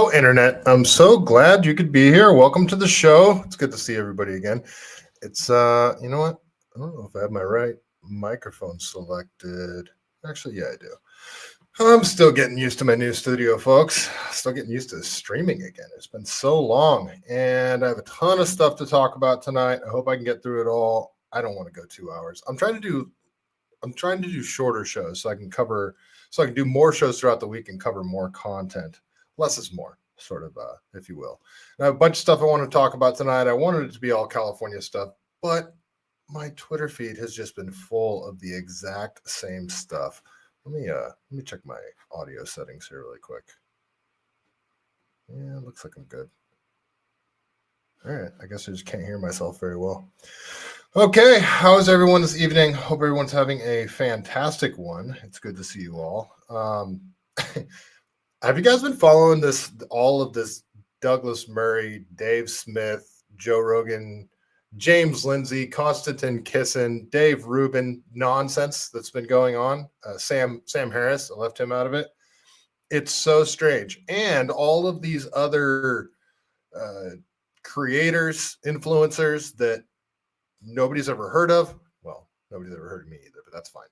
Hello, Internet. I'm so glad you could be here. Welcome to the show. It's good to see everybody again. It's, you know what? I don't know if I have my right microphone selected. Actually, yeah, I do. I'm still getting used to my new studio, folks. Still getting used to streaming again. It's been so long, and I have a ton of stuff to talk about tonight. I hope I can get through it all. I don't want to go 2 hours. I'm trying to do shorter shows so I can do more shows throughout the week and cover more content. Less is more, sort of, if you will. And I have a bunch of stuff I want to talk about tonight. I wanted it to be all California stuff, but my Twitter feed has just been full of the exact same stuff. Let me check my audio settings here really quick. Yeah, looks like I'm good. All right, I guess I just can't hear myself very well. Okay, how is everyone this evening? Hope everyone's having a fantastic one. It's good to see you all. Have you guys been following all of this Douglas Murray, Dave Smith, Joe Rogan, James Lindsay, Konstantin Kisin, Dave Rubin nonsense that's been going on? Sam Harris, I left him out of it. It's so strange. And all of these other creators, influencers that nobody's ever heard of. Well, nobody's ever heard of me either, but that's fine.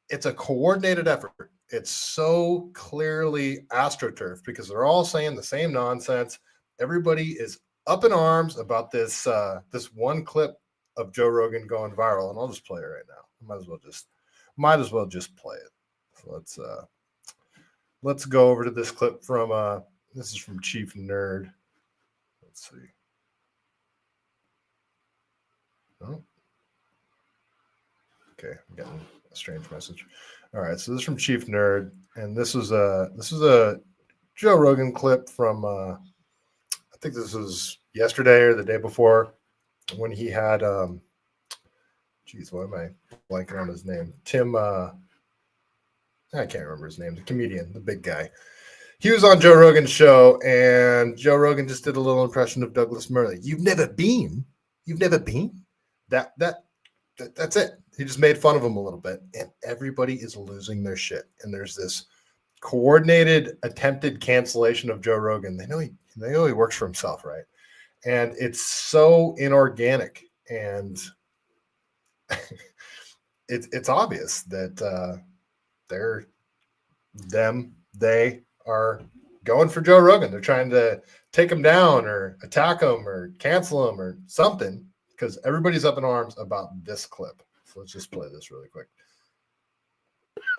It's a coordinated effort. It's so clearly astroturf because they're all saying the same nonsense. Everybody is up in arms about this one clip of Joe Rogan going viral, and I'll just play it right now. Might as well just play it. So let's go over to this clip from this is from Chief Nerd. Let's see. Oh. Okay, I'm getting a strange message. All right, so this is from Chief Nerd, and this is a Joe Rogan clip from I think this was yesterday or the day before when he had geez, why am I blanking on his name? Tim I can't remember his name, the comedian, the big guy. He was on Joe Rogan's show, and Joe Rogan just did a little impression of Douglas Murray. You've never been? That's it. He just made fun of him a little bit, and everybody is losing their shit. And there's this coordinated, attempted cancellation of Joe Rogan. They know he works for himself, right? And it's so inorganic, and it's obvious that they are going for Joe Rogan. They're trying to take him down or attack him or cancel him or something, because everybody's up in arms about this clip. So let's just play this really quick.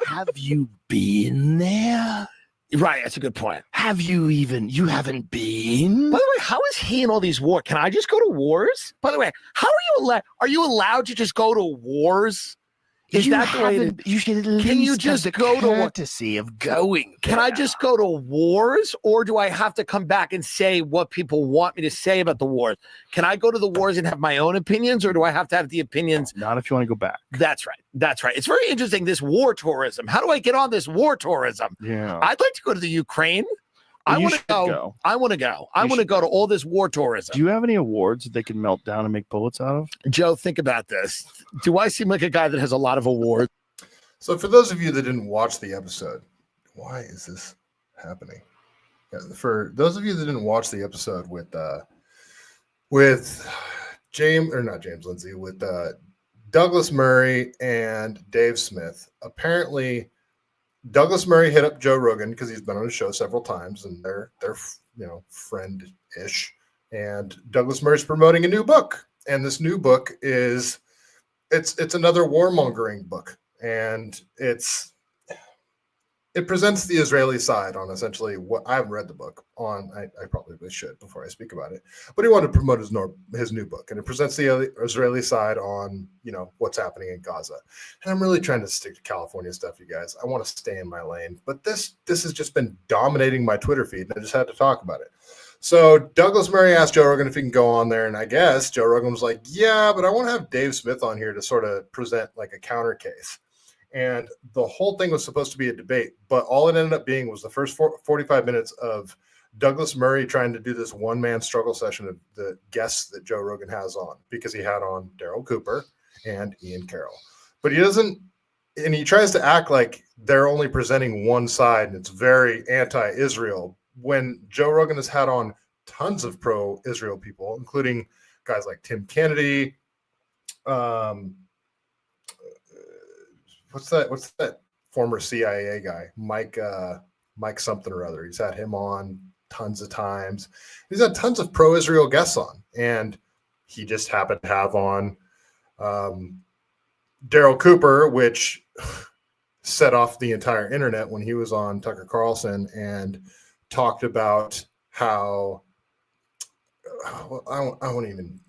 Have you been there? Right, that's a good point. You haven't been? By the way, how is he in all these wars? Can I just go to wars? By the way, how are you allowed to just go to wars? Is that the way you should at least have the courtesy of going there? Can I just go to wars, or do I have to come back and say what people want me to say about the wars? Can I go to the wars and have my own opinions, or do I have to have the opinions? Not if you want to go back. That's right. It's very interesting, this war tourism. How do I get on this war tourism? Yeah. I'd like to go to the Ukraine. I want to go. I want to go. I want to go to all this war tourism. Do you have any awards that they can melt down and make bullets out of? Joe, think about this. Do I seem like a guy that has a lot of awards? So for those of you that didn't watch the episode, why is this happening? Yeah, for those of you that didn't watch the episode with Douglas Murray and Dave Smith, apparently Douglas Murray hit up Joe Rogan because he's been on his show several times, and they're friend-ish. And Douglas Murray's promoting a new book, and this new book it's another warmongering book, and it presents the Israeli side on essentially what I haven't read the book on. I probably should before I speak about it, but he wanted to promote his new book, and it presents the Israeli side on what's happening in Gaza. And I'm really trying to stick to California stuff, you guys. I want to stay in my lane, but this has just been dominating my Twitter feed, and I just had to talk about it. So Douglas Murray asked Joe Rogan if he can go on there, and I guess Joe Rogan was like, "Yeah, but I want to have Dave Smith on here to sort of present like a counter case." And the whole thing was supposed to be a debate, but all it ended up being was the first 45 minutes of Douglas Murray trying to do this one-man struggle session of the guests that Joe Rogan has on, because he had on Daryl Cooper and Ian Carroll. But he doesn't, and he tries to act like they're only presenting one side, and it's very anti-Israel, when Joe Rogan has had on tons of pro-Israel people, including guys like Tim Kennedy, what's that former CIA guy, Mike something or other. He's had him on tons of times. He's had tons of pro-Israel guests on, and he just happened to have on Daryl Cooper, which set off the entire internet when he was on Tucker Carlson and talked about how I won't even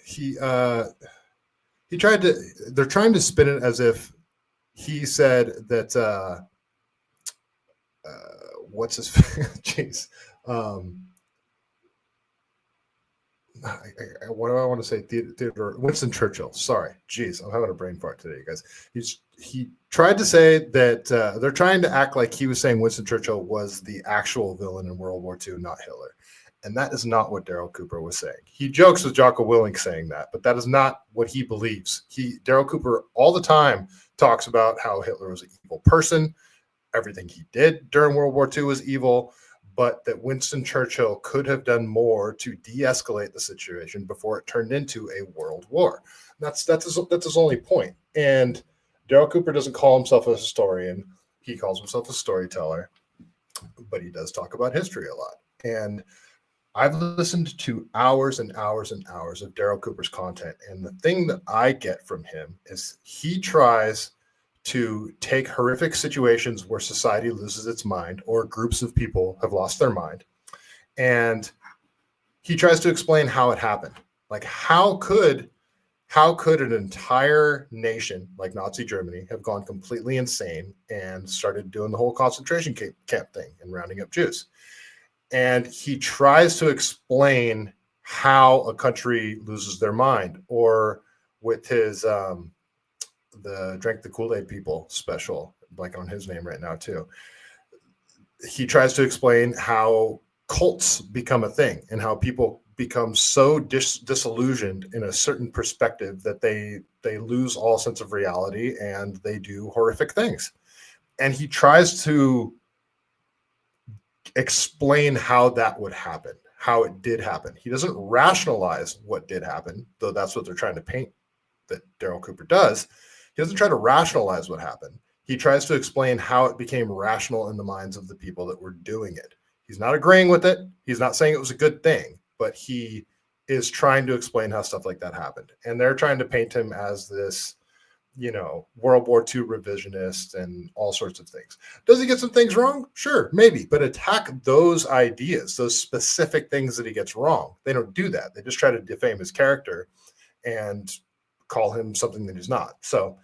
he tried to, they're trying to spin it as if he said that what's his jeez what do I want to say? Theodore Winston Churchill. Sorry, jeez, I'm having a brain fart today, you guys. He tried to say that they're trying to act like he was saying Winston Churchill was the actual villain in World War II, not Hitler, and that is not what Daryl Cooper was saying. He jokes with Jocko Willink saying that, but that is not what he believes. Daryl Cooper all the time talks about how Hitler was an evil person. Everything he did during World War II was evil, but that Winston Churchill could have done more to de-escalate the situation before it turned into a world war. That's his only point. And Daryl Cooper doesn't call himself a historian. He calls himself a storyteller, but he does talk about history a lot. And I've listened to hours and hours and hours of Daryl Cooper's content. And the thing that I get from him is he tries to take horrific situations where society loses its mind or groups of people have lost their mind. And he tries to explain how it happened. Like, how could an entire nation like Nazi Germany have gone completely insane and started doing the whole concentration camp thing and rounding up Jews? And he tries to explain how a country loses their mind, or with his the Drank the Kool-Aid People special, like on his name right now too. He tries to explain how cults become a thing and how people become so disillusioned in a certain perspective that they lose all sense of reality and they do horrific things. And he tries to explain how that would happen, how it did happen. He doesn't rationalize what did happen, though that's what they're trying to paint that Daryl Cooper does. He doesn't try to rationalize what happened. He tries to explain how it became rational in the minds of the people that were doing it. He's not agreeing with it. He's not saying it was a good thing, but he is trying to explain how stuff like that happened. And they're trying to paint him as this, World War II revisionist and all sorts of things. Does he get some things wrong? Sure, maybe, but attack those ideas, those specific things that he gets wrong. They don't do that. They just try to defame his character and call him something that he's not. So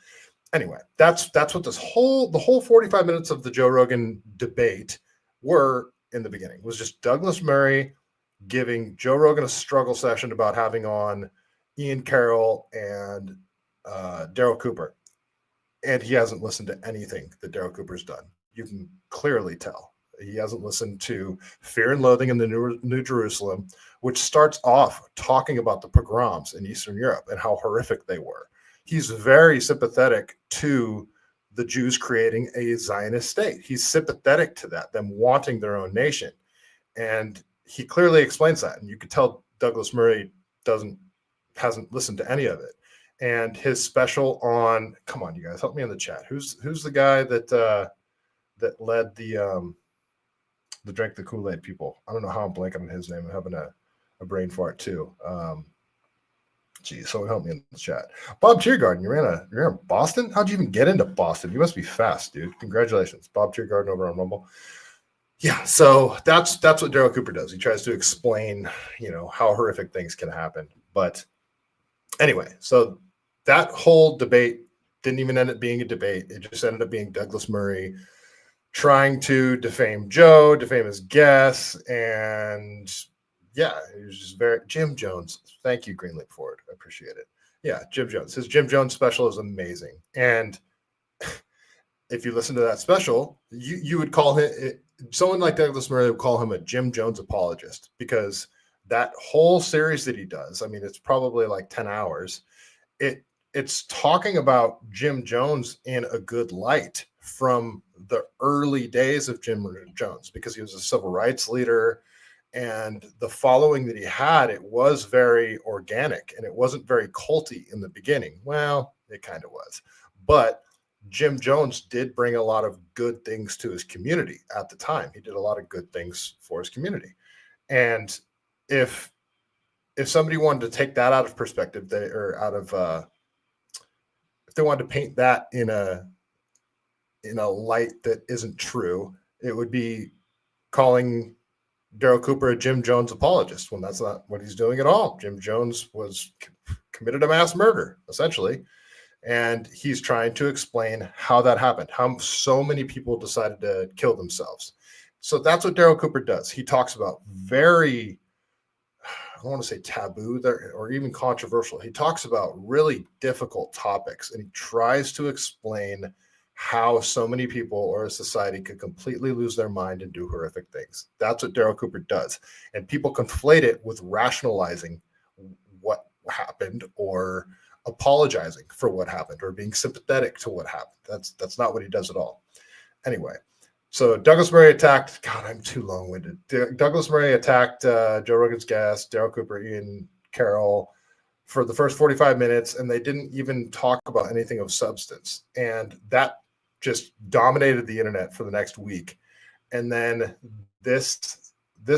anyway, that's what the whole 45 minutes of the Joe Rogan debate were in the beginning. It was just Douglas Murray giving Joe Rogan a struggle session about having on Ian Carroll and Daryl Cooper. And he hasn't listened to anything that Daryl Cooper's done. You can clearly tell. He hasn't listened to Fear and Loathing in the New Jerusalem, which starts off talking about the pogroms in Eastern Europe and how horrific they were. He's very sympathetic to the Jews creating a Zionist state. He's sympathetic to that, them wanting their own nation. And he clearly explains that. And you could tell Douglas Murray hasn't listened to any of it. And his special on, come on, you guys, help me in the chat. Who's the guy that led the Drank the Kool-Aid People? I don't know how I'm blanking on his name. I'm having a brain fart too. Geez, someone help me in the chat. Bob Tiergarten, you're in Boston? How'd you even get into Boston? You must be fast, dude. Congratulations. Bob Tiergarten over on Rumble. Yeah, so that's what Daryl Cooper does. He tries to explain, how horrific things can happen. But anyway, so that whole debate didn't even end up being a debate. It just ended up being Douglas Murray trying to defame Joe, defame his guests, and yeah, it was just Jim Jones. Thank you, Greenleaf Ford. I appreciate it. Yeah, Jim Jones. His Jim Jones special is amazing. And if you listen to that special, you would call him, someone like Douglas Murray would call him a Jim Jones apologist, because that whole series that he does, I mean, it's probably like 10 hours. It's talking about Jim Jones in a good light from the early days of Jim Jones because he was a civil rights leader, and the following that he had, it was very organic and it wasn't very culty in the beginning. Well, it kind of was, but Jim Jones did bring a lot of good things to his community at the time. He did a lot of good things for his community. And if somebody wanted to take that out of perspective, if they wanted to paint that in a light that isn't true, it would be calling Daryl Cooper a Jim Jones apologist when that's not what he's doing at all. Jim Jones committed a mass murder, essentially. And he's trying to explain how that happened, how so many people decided to kill themselves. So that's what Daryl Cooper does. He talks about very, I don't want to say taboo there, or even controversial. He talks about really difficult topics, and he tries to explain how so many people or a society could completely lose their mind and do horrific things. That's what Daryl Cooper does. And people conflate it with rationalizing what happened or apologizing for what happened or being sympathetic to what happened. That's not what he does at all. Anyway, so Douglas Murray attacked, God, I'm too long-winded. Douglas Murray attacked Joe Rogan's guest, Daryl Cooper, Ian Carroll, for the first 45 minutes, and they didn't even talk about anything of substance. And that just dominated the internet for the next week. And then this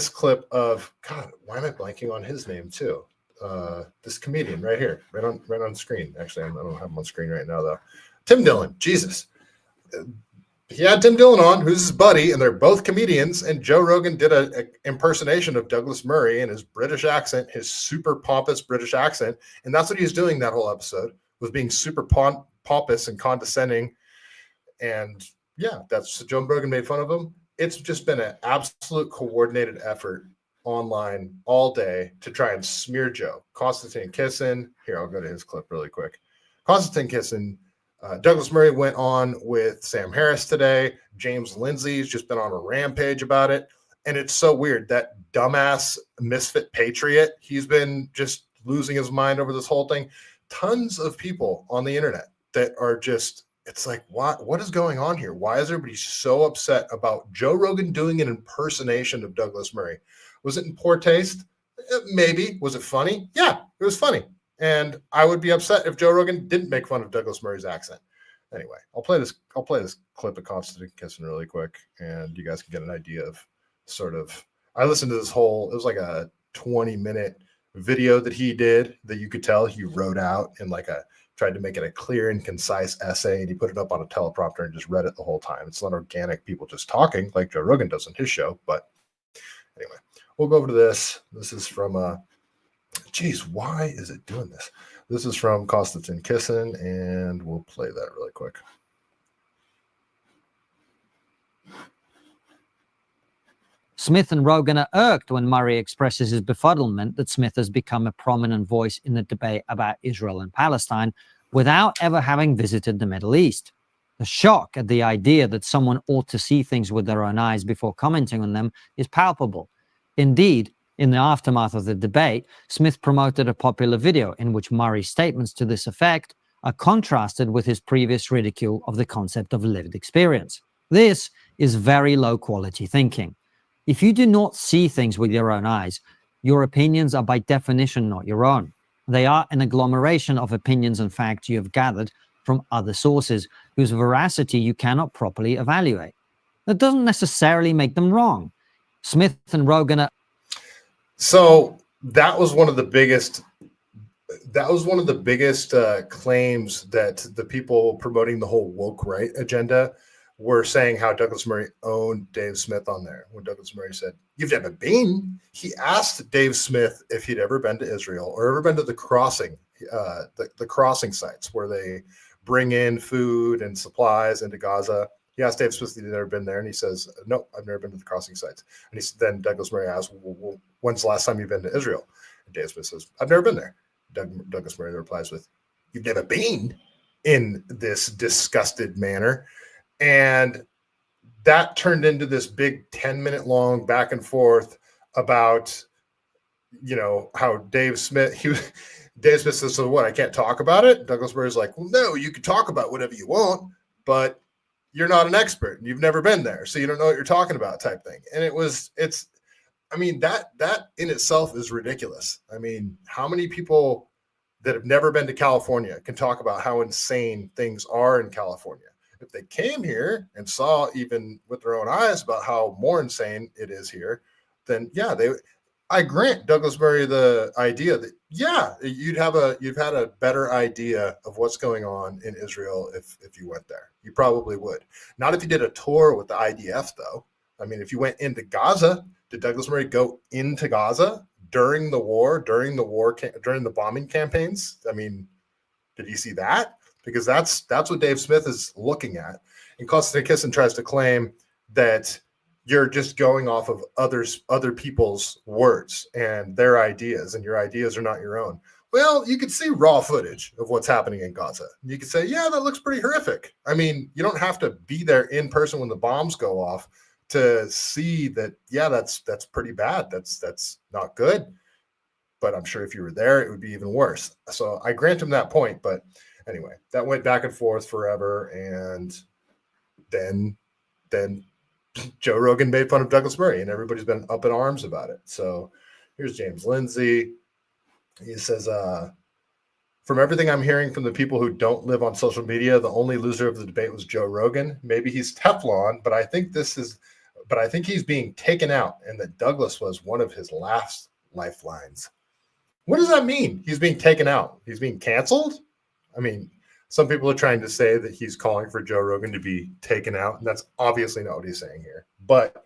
clip of, God, why am I blanking on his name too? This comedian right here, right on screen. Actually, I don't have him on screen right now though. Tim Dillon. Jesus. He had Tim Dillon on, who's his buddy, and they're both comedians. And Joe Rogan did an impersonation of Douglas Murray in his British accent, his super pompous British accent. And that's what he was doing that whole episode, was being super pompous and condescending. And yeah, that's Joe Rogan made fun of him. It's just been an absolute coordinated effort online all day to try and smear Joe. Konstantin Kisin, here, I'll go to his clip really quick. Konstantin Kisin, Douglas Murray went on with Sam Harris today. James Lindsay's just been on a rampage about it. And it's so weird, that dumbass misfit patriot, he's been just losing his mind over this whole thing. Tons of people on the internet that are just, it's like, what is going on here? Why is everybody so upset about Joe Rogan doing an impersonation of Douglas Murray? Was it in poor taste? Maybe. Was it funny? Yeah, it was funny. And I would be upset if Joe Rogan didn't make fun of Douglas Murray's accent. Anyway, I'll play this clip of Konstantin Kisin really quick, and you guys can get an idea of sort of. I listened to this whole. It was like a 20-minute video that he did that you could tell he wrote out in tried to make it a clear and concise essay, and he put it up on a teleprompter and just read it the whole time. It's not organic people just talking like Joe Rogan does on his show, but anyway. We'll go over to this. This is from, geez, why is it doing this? This is from Konstantin Kisin, and we'll play that really quick. Smith and Rogan are irked when Murray expresses his befuddlement that Smith has become a prominent voice in the debate about Israel and Palestine without ever having visited the Middle East. The shock at the idea that someone ought to see things with their own eyes before commenting on them is palpable. Indeed, in the aftermath of the debate, Smith promoted a popular video in which Murray's statements to this effect are contrasted with his previous ridicule of the concept of lived experience. This is very low-quality thinking. If you do not see things with your own eyes, your opinions are by definition not your own. They are an agglomeration of opinions and facts you have gathered from other sources whose veracity you cannot properly evaluate. That doesn't necessarily make them wrong. Smith and Rogan are... So that was one of the biggest claims that the people promoting the whole woke right agenda were saying, how Douglas Murray owned Dave Smith on there. When Douglas Murray said, "You've never been," he asked Dave Smith if he'd ever been to Israel or ever been to the crossing, the crossing sites where they bring in food and supplies into Gaza. He asked Dave Smith if he'd ever been there, and he says, "No, I've never been to the crossing sites." And then Douglas Murray asked, "Well, when's the last time you've been to Israel?" And Dave Smith says, "I've never been there." Douglas Murray replies with, "You've never been," in this disgusted manner. And that turned into this big 10-minute long back and forth about, how Dave Smith says, "So what, I can't talk about it?" Douglas Murray's like, "Well, no, you can talk about whatever you want, but you're not an expert and you've never been there, so you don't know what you're talking about type thing. And I mean, that in itself is ridiculous. I mean, how many people that have never been to California can talk about how insane things are in California? If they came here and saw even with their own eyes about how more insane it is here, then yeah, I grant Douglas Murray the idea that yeah, you'd had a better idea of what's going on in Israel if you went there. You probably would. Not if you did a tour with the IDF though. I mean, if you went into Gaza, did Douglas Murray go into Gaza during the war, during the bombing campaigns? I mean, did you see that? Because that's what Dave Smith is looking at. And Kostakissin tries to claim that you're just going off of other people's words and their ideas, and your ideas are not your own. Well, you could see raw footage of what's happening in Gaza. You could say, yeah, that looks pretty horrific. I mean, you don't have to be there in person when the bombs go off to see that, yeah, that's pretty bad. That's not good. But I'm sure if you were there, it would be even worse. So I grant him that point. But anyway, that went back and forth forever. And then Joe Rogan made fun of Douglas Murray, and everybody's been up in arms about it. So here's James Lindsay. He says, from everything I'm hearing from the people who don't live on social media, the only loser of the debate was Joe Rogan. Maybe he's Teflon, but I think he's being taken out, and that Douglas was one of his last lifelines. What does that mean? He's being taken out. He's being canceled? I mean, some people are trying to say that he's calling for Joe Rogan to be taken out, and that's obviously not what he's saying here. But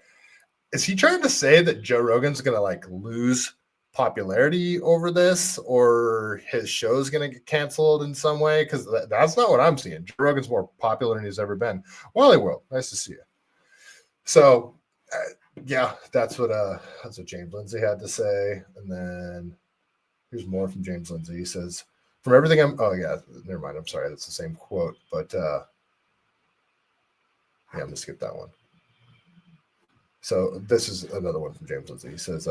is he trying to say that Joe Rogan's going to like lose popularity over this, or his show's going to get canceled in some way? Because that's not what I'm seeing. Joe Rogan's more popular than he's ever been. Wally World, nice to see you. So, yeah, that's what James Lindsay had to say. And then here's more from James Lindsay. He says, from everything never mind. I'm sorry. That's the same quote, but yeah, I'm going to skip that one. So this is another one from James Lindsay. He says,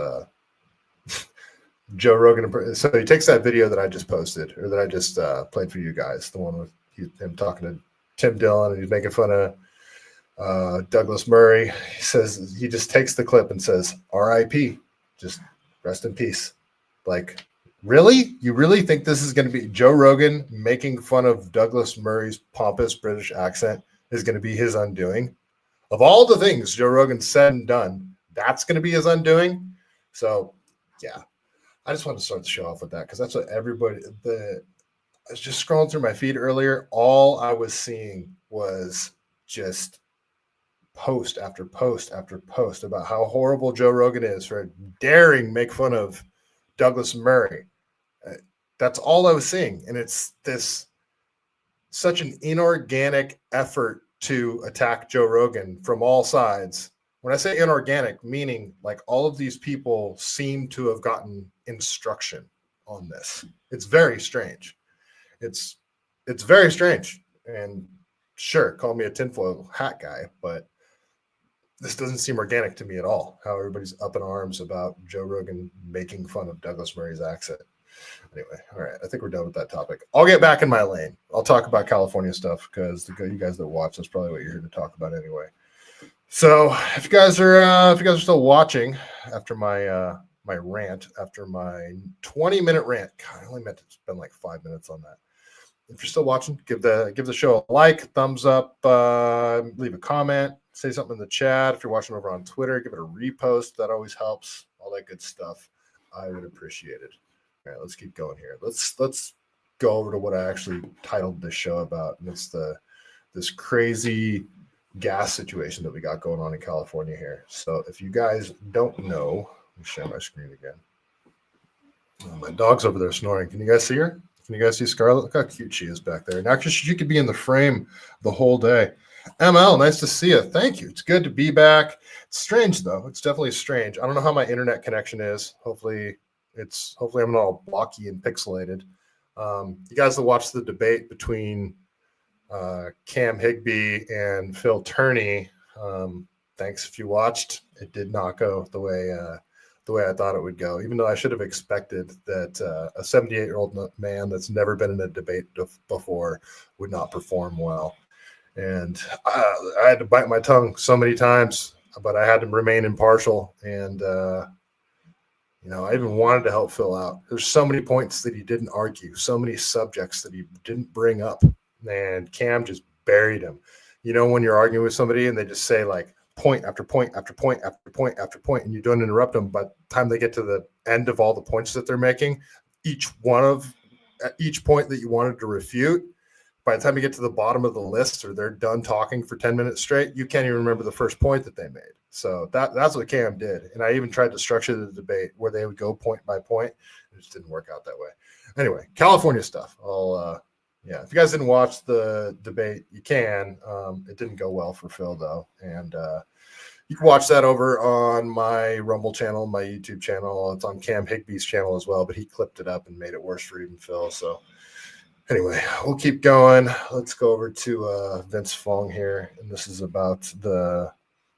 Joe Rogan. So he takes that video that I just posted, or that I just played for you guys, the one with him talking to Tim Dillon, and he's making fun of Douglas Murray. He says, he just takes the clip and says, R.I.P., just rest in peace. Like, really? You really think this is going to be Joe Rogan making fun of Douglas Murray's pompous British accent is going to be his undoing? Of all the things Joe Rogan said and done, that's going to be his undoing? So, yeah. I just want to start the show off with that, because that's what I was just scrolling through my feed earlier. All I was seeing was just post after post after post about how horrible Joe Rogan is for daring make fun of Douglas Murray. That's all I was seeing. And it's such an inorganic effort to attack Joe Rogan from all sides. When I say inorganic, meaning like all of these people seem to have gotten instruction on this. It's very strange. It's very strange. And sure, call me a tinfoil hat guy, but this doesn't seem organic to me at all, how everybody's up in arms about Joe Rogan making fun of Douglas Murray's accent. Anyway, all right, I think we're done with that topic. I'll get back in my lane. I'll talk about California stuff, because you guys that watch, that's probably what you're here to talk about anyway. So if you guys are still watching after my rant, after my 20-minute rant, God, I only meant to spend like 5 minutes on that. If you're still watching, give the show a like, thumbs up, leave a comment, say something in the chat. If you're watching over on Twitter, give it a repost. That always helps. All that good stuff. I would appreciate it. All right, let's keep going here. Let's go over to what I actually titled this show about, and it's this crazy gas situation that we got going on in California here. So if you guys don't know, let me share my screen again. Oh, my dog's over there snoring. Can you guys see her? Can you guys see Scarlett? Look how cute she is back there. Now, she could be in the frame the whole day. ML, nice to see you. Thank you. It's good to be back. It's strange though. It's definitely strange. I don't know how my internet connection is. Hopefully I'm not all blocky and pixelated. You guys that watched the debate between Cam Higbee and Phil Turney, thanks if you watched. It did not go the way I thought it would go, even though I should have expected that a 78-year-old man that's never been in a debate before would not perform well. And I had to bite my tongue so many times, but I had to remain impartial. And, I even wanted to help Phil out. There's so many points that he didn't argue, so many subjects that he didn't bring up. And Cam just buried him. When you're arguing with somebody and they just say like point after point after point after point after point, and you don't interrupt them, but the time they get to the end of all the points that they're making, each point that you wanted to refute, by the time you get to the bottom of the list or they're done talking for 10 minutes straight, you can't even remember the first point that they made. So that's what Cam did. And I even tried to structure the debate where they would go point by point. It just didn't work out that way. Anyway, California stuff. If you guys didn't watch the debate, you can. It didn't go well for Phil, though. And you can watch that over on my Rumble channel, my YouTube channel. It's on Cam Higbee's channel as well, but he clipped it up and made it worse for even Phil. So anyway, we'll keep going. Let's go over to Vince Fong here. And this is about the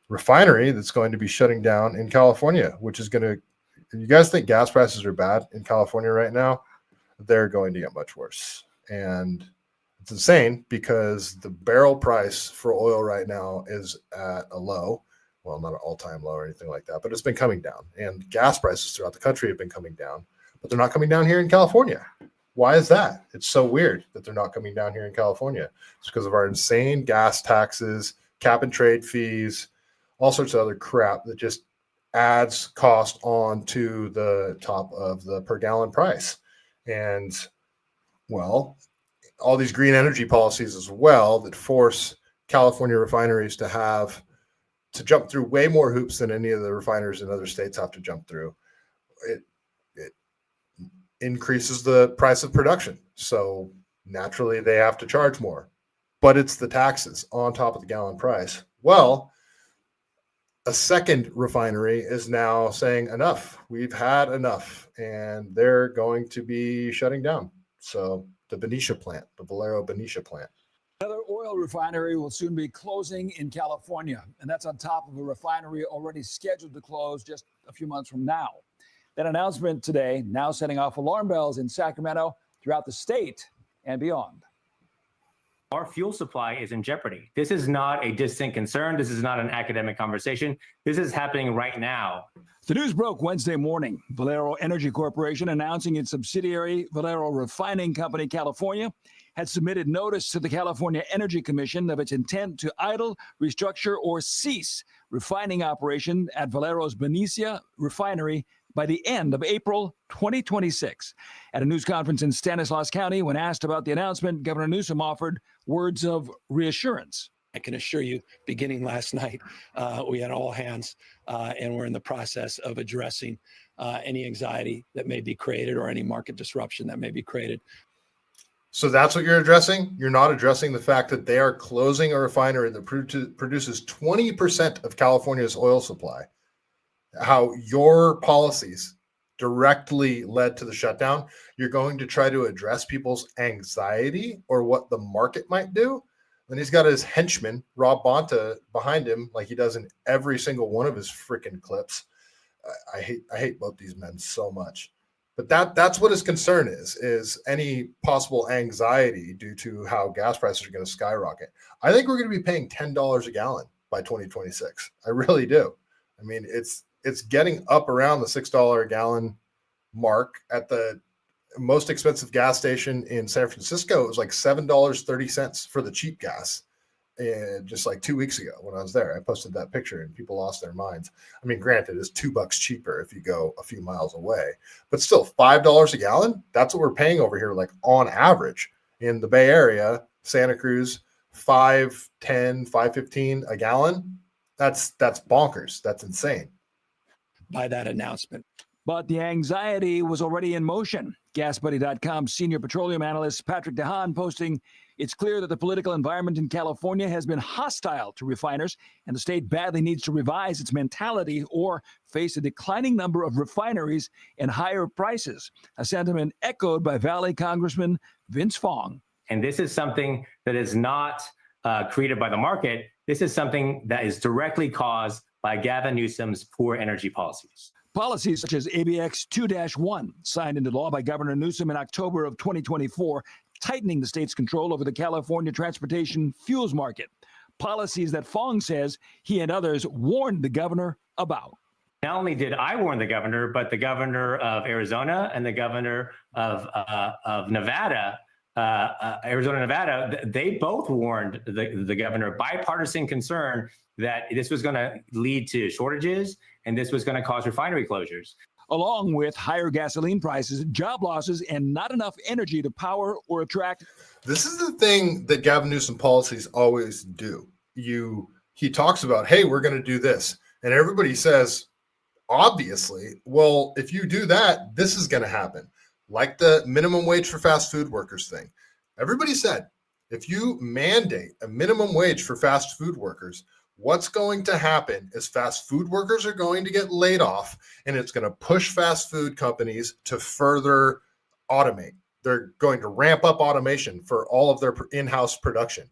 refinery that's going to be shutting down in California, which is going to – you guys think gas prices are bad in California right now? They're going to get much worse. And it's insane because the barrel price for oil right now is at a low. Well, not an all-time low or anything like that, but it's been coming down. And gas prices throughout the country have been coming down, but they're not coming down here in California. Why is that? It's so weird that they're not coming down here in California. It's because of our insane gas taxes, cap and trade fees, all sorts of other crap that just adds cost on to the top of the per gallon price. And well, all these green energy policies as well that force California refineries to jump through way more hoops than any of the refiners in other states have to jump through. It increases the price of production. So naturally they have to charge more, but it's the taxes on top of the gallon price. Well, a second refinery is now saying enough. We've had enough, and they're going to be shutting down. So the Benicia plant, the Valero Benicia plant. Another oil refinery will soon be closing in California, and that's on top of a refinery already scheduled to close just a few months from now. That announcement today now setting off alarm bells in Sacramento, throughout the state, and beyond. Our fuel supply is in jeopardy. This is not a distant concern. This is not an academic conversation. This is happening right now. The news broke Wednesday morning. Valero Energy Corporation, announcing its subsidiary, Valero Refining Company California, had submitted notice to the California Energy Commission of its intent to idle, restructure, or cease refining operation at Valero's Benicia refinery by the end of April 2026. At a news conference in Stanislaus County, when asked about the announcement, Governor Newsom offered words of reassurance. I can assure you, beginning last night, we had all hands, and we're in the process of addressing any anxiety that may be created or any market disruption that may be created. So that's what you're addressing? You're not addressing the fact that they are closing a refinery that produces 20% of California's oil supply. How your policies directly led to the shutdown. You're going to try to address people's anxiety or what the market might do. Then he's got his henchman, Rob Bonta, behind him, like he does in every single one of his freaking clips. I hate both these men so much. But that's what his concern is any possible anxiety due to how gas prices are going to skyrocket. I think we're going to be paying $10 a gallon by 2026. I really do. I mean, it's getting up around the $6 a gallon mark. At the most expensive gas station in San Francisco, it was like $7.30 for the cheap gas. And just like 2 weeks ago when I was there, I posted that picture and people lost their minds. I mean, granted, it's $2 cheaper if you go a few miles away, but still $5 a gallon. That's what we're paying over here, like on average in the Bay Area, Santa Cruz, $5.10, $5.15 a gallon. That's bonkers. That's insane. By that announcement. But the anxiety was already in motion. GasBuddy.com senior petroleum analyst Patrick DeHaan posting, it's clear that the political environment in California has been hostile to refiners, and the state badly needs to revise its mentality or face a declining number of refineries and higher prices, a sentiment echoed by Valley Congressman Vince Fong. And this is something that is not created by the market. This is something that is directly caused by Gavin Newsom's poor energy policies. Policies such as ABX 2-1, signed into law by Governor Newsom in October of 2024, tightening the state's control over the California transportation fuels market. Policies that Fong says he and others warned the governor about. Not only did I warn the governor, but the governor of Arizona and the governor of Nevada, Arizona, Nevada, they both warned the governor, bipartisan concern that this was going to lead to shortages and this was going to cause refinery closures. Along with higher gasoline prices, job losses, and not enough energy to power or attract. This is the thing that Gavin Newsom policies always do. He talks about, hey, we're going to do this. And everybody says, obviously, well, if you do that, this is going to happen. Like the minimum wage for fast food workers thing. Everybody said, if you mandate a minimum wage for fast food workers, what's going to happen is fast food workers are going to get laid off, and it's going to push fast food companies to further automate. They're going to ramp up automation for all of their in-house production.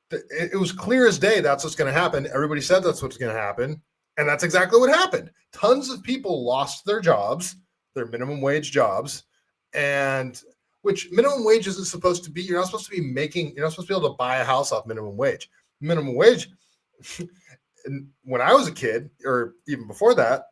It was clear as day that's what's going to happen. Everybody said that's what's going to happen, and that's exactly what happened. Tons of people lost their jobs, their minimum wage jobs, and which minimum wage isn't supposed to be. You're not supposed to be able to buy a house off minimum wage. Minimum wage, when I was a kid, or even before that,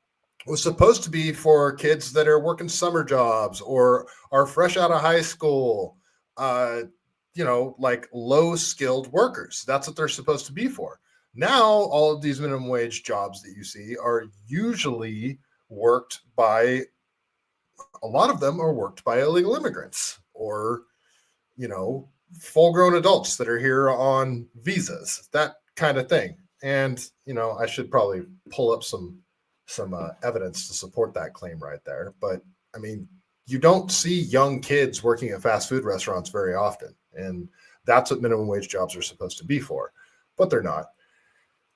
was supposed to be for kids that are working summer jobs or are fresh out of high school, like low skilled workers. That's what they're supposed to be for. Now, all of these minimum wage jobs that you see are usually worked by, a lot of them are worked by illegal immigrants or, full grown adults that are here on visas, that kind of thing. And, I should probably pull up some evidence to support that claim right there. But I mean, you don't see young kids working at fast food restaurants very often. And that's what minimum wage jobs are supposed to be for, but they're not.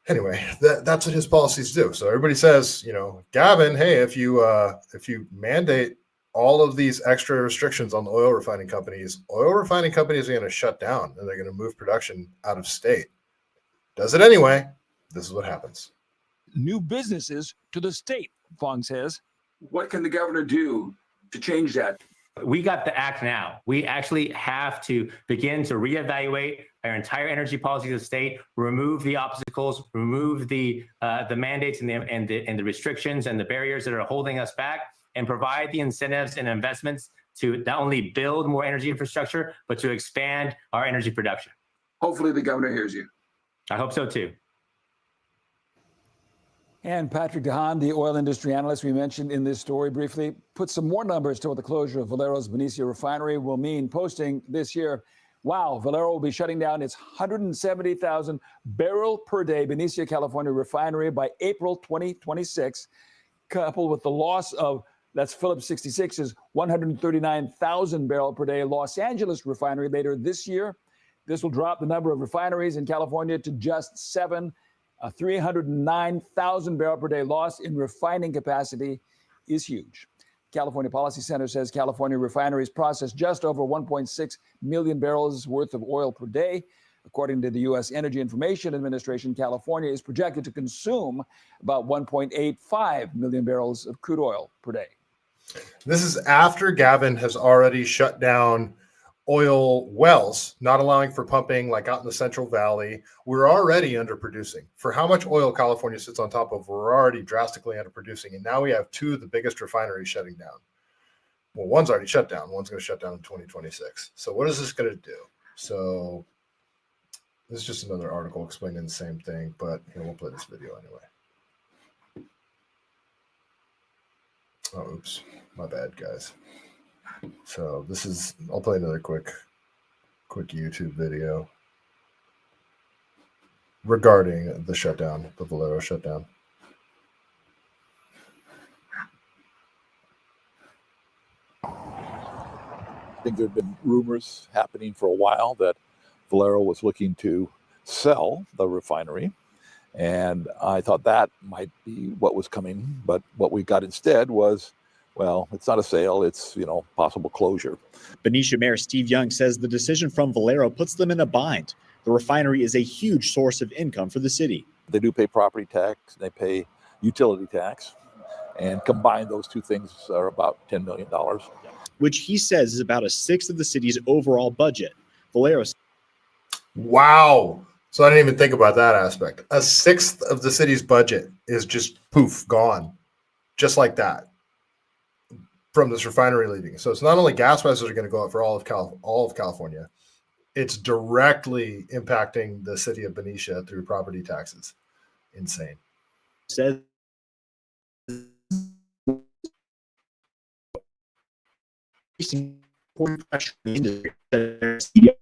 Anyway, that's what his policies do. So everybody says, Gavin, hey, if you mandate all of these extra restrictions on the oil refining companies are going to shut down and they're going to move production out of state. Does it anyway. This is what happens. New businesses to the state, Fong says. What can the governor do to change that? We got the act now. We actually have to begin to reevaluate our entire energy policy of the state, remove the obstacles, remove the mandates and the restrictions and the barriers that are holding us back, and provide the incentives and investments to not only build more energy infrastructure, but to expand our energy production. Hopefully the governor hears you. I hope so too. And Patrick DeHaan, the oil industry analyst we mentioned in this story briefly, put some more numbers to what the closure of Valero's Benicia refinery will mean, posting this year, wow, Valero will be shutting down its 170,000 barrel per day Benicia, California refinery by April 2026, coupled with the loss of, that's Phillips 66's 139,000 barrel per day Los Angeles refinery later this year. This will drop the number of refineries in California to just 7. A 309,000 barrel per day loss in refining capacity is huge. California Policy Center says California refineries process just over 1.6 million barrels worth of oil per day. According to the U.S. Energy Information Administration, California is projected to consume about 1.85 million barrels of crude oil per day. This is after Gavin has already shut down oil wells, not allowing for pumping like out in the Central Valley. We're already underproducing. For how much oil California sits on top of, we're already drastically underproducing. And now we have two of the biggest refineries shutting down. Well, one's already shut down. One's going to shut down in 2026. So what is this going to do? So this is just another article explaining the same thing, but we'll play this video anyway. Oh, oops. My bad, guys. So this is, I'll play another quick YouTube video regarding the shutdown, the Valero shutdown. I think there have been rumors happening for a while that Valero was looking to sell the refinery. And I thought that might be what was coming. But what we got instead was, well, it's not a sale, it's, possible closure. Benicia Mayor Steve Young says the decision from Valero puts them in a bind. The refinery is a huge source of income for the city. They do pay property tax, they pay utility tax, and combined those two things are about $10 million. which he says is about a sixth of the city's overall budget. Valero. Wow. So I didn't even think about that aspect. A sixth of the city's budget is just poof, gone. Just like that. From this refinery leaving. So it's not only gas prices are going to go up for all of California, it's directly impacting the city of Benicia through property taxes. Insane. Says pressure in the industry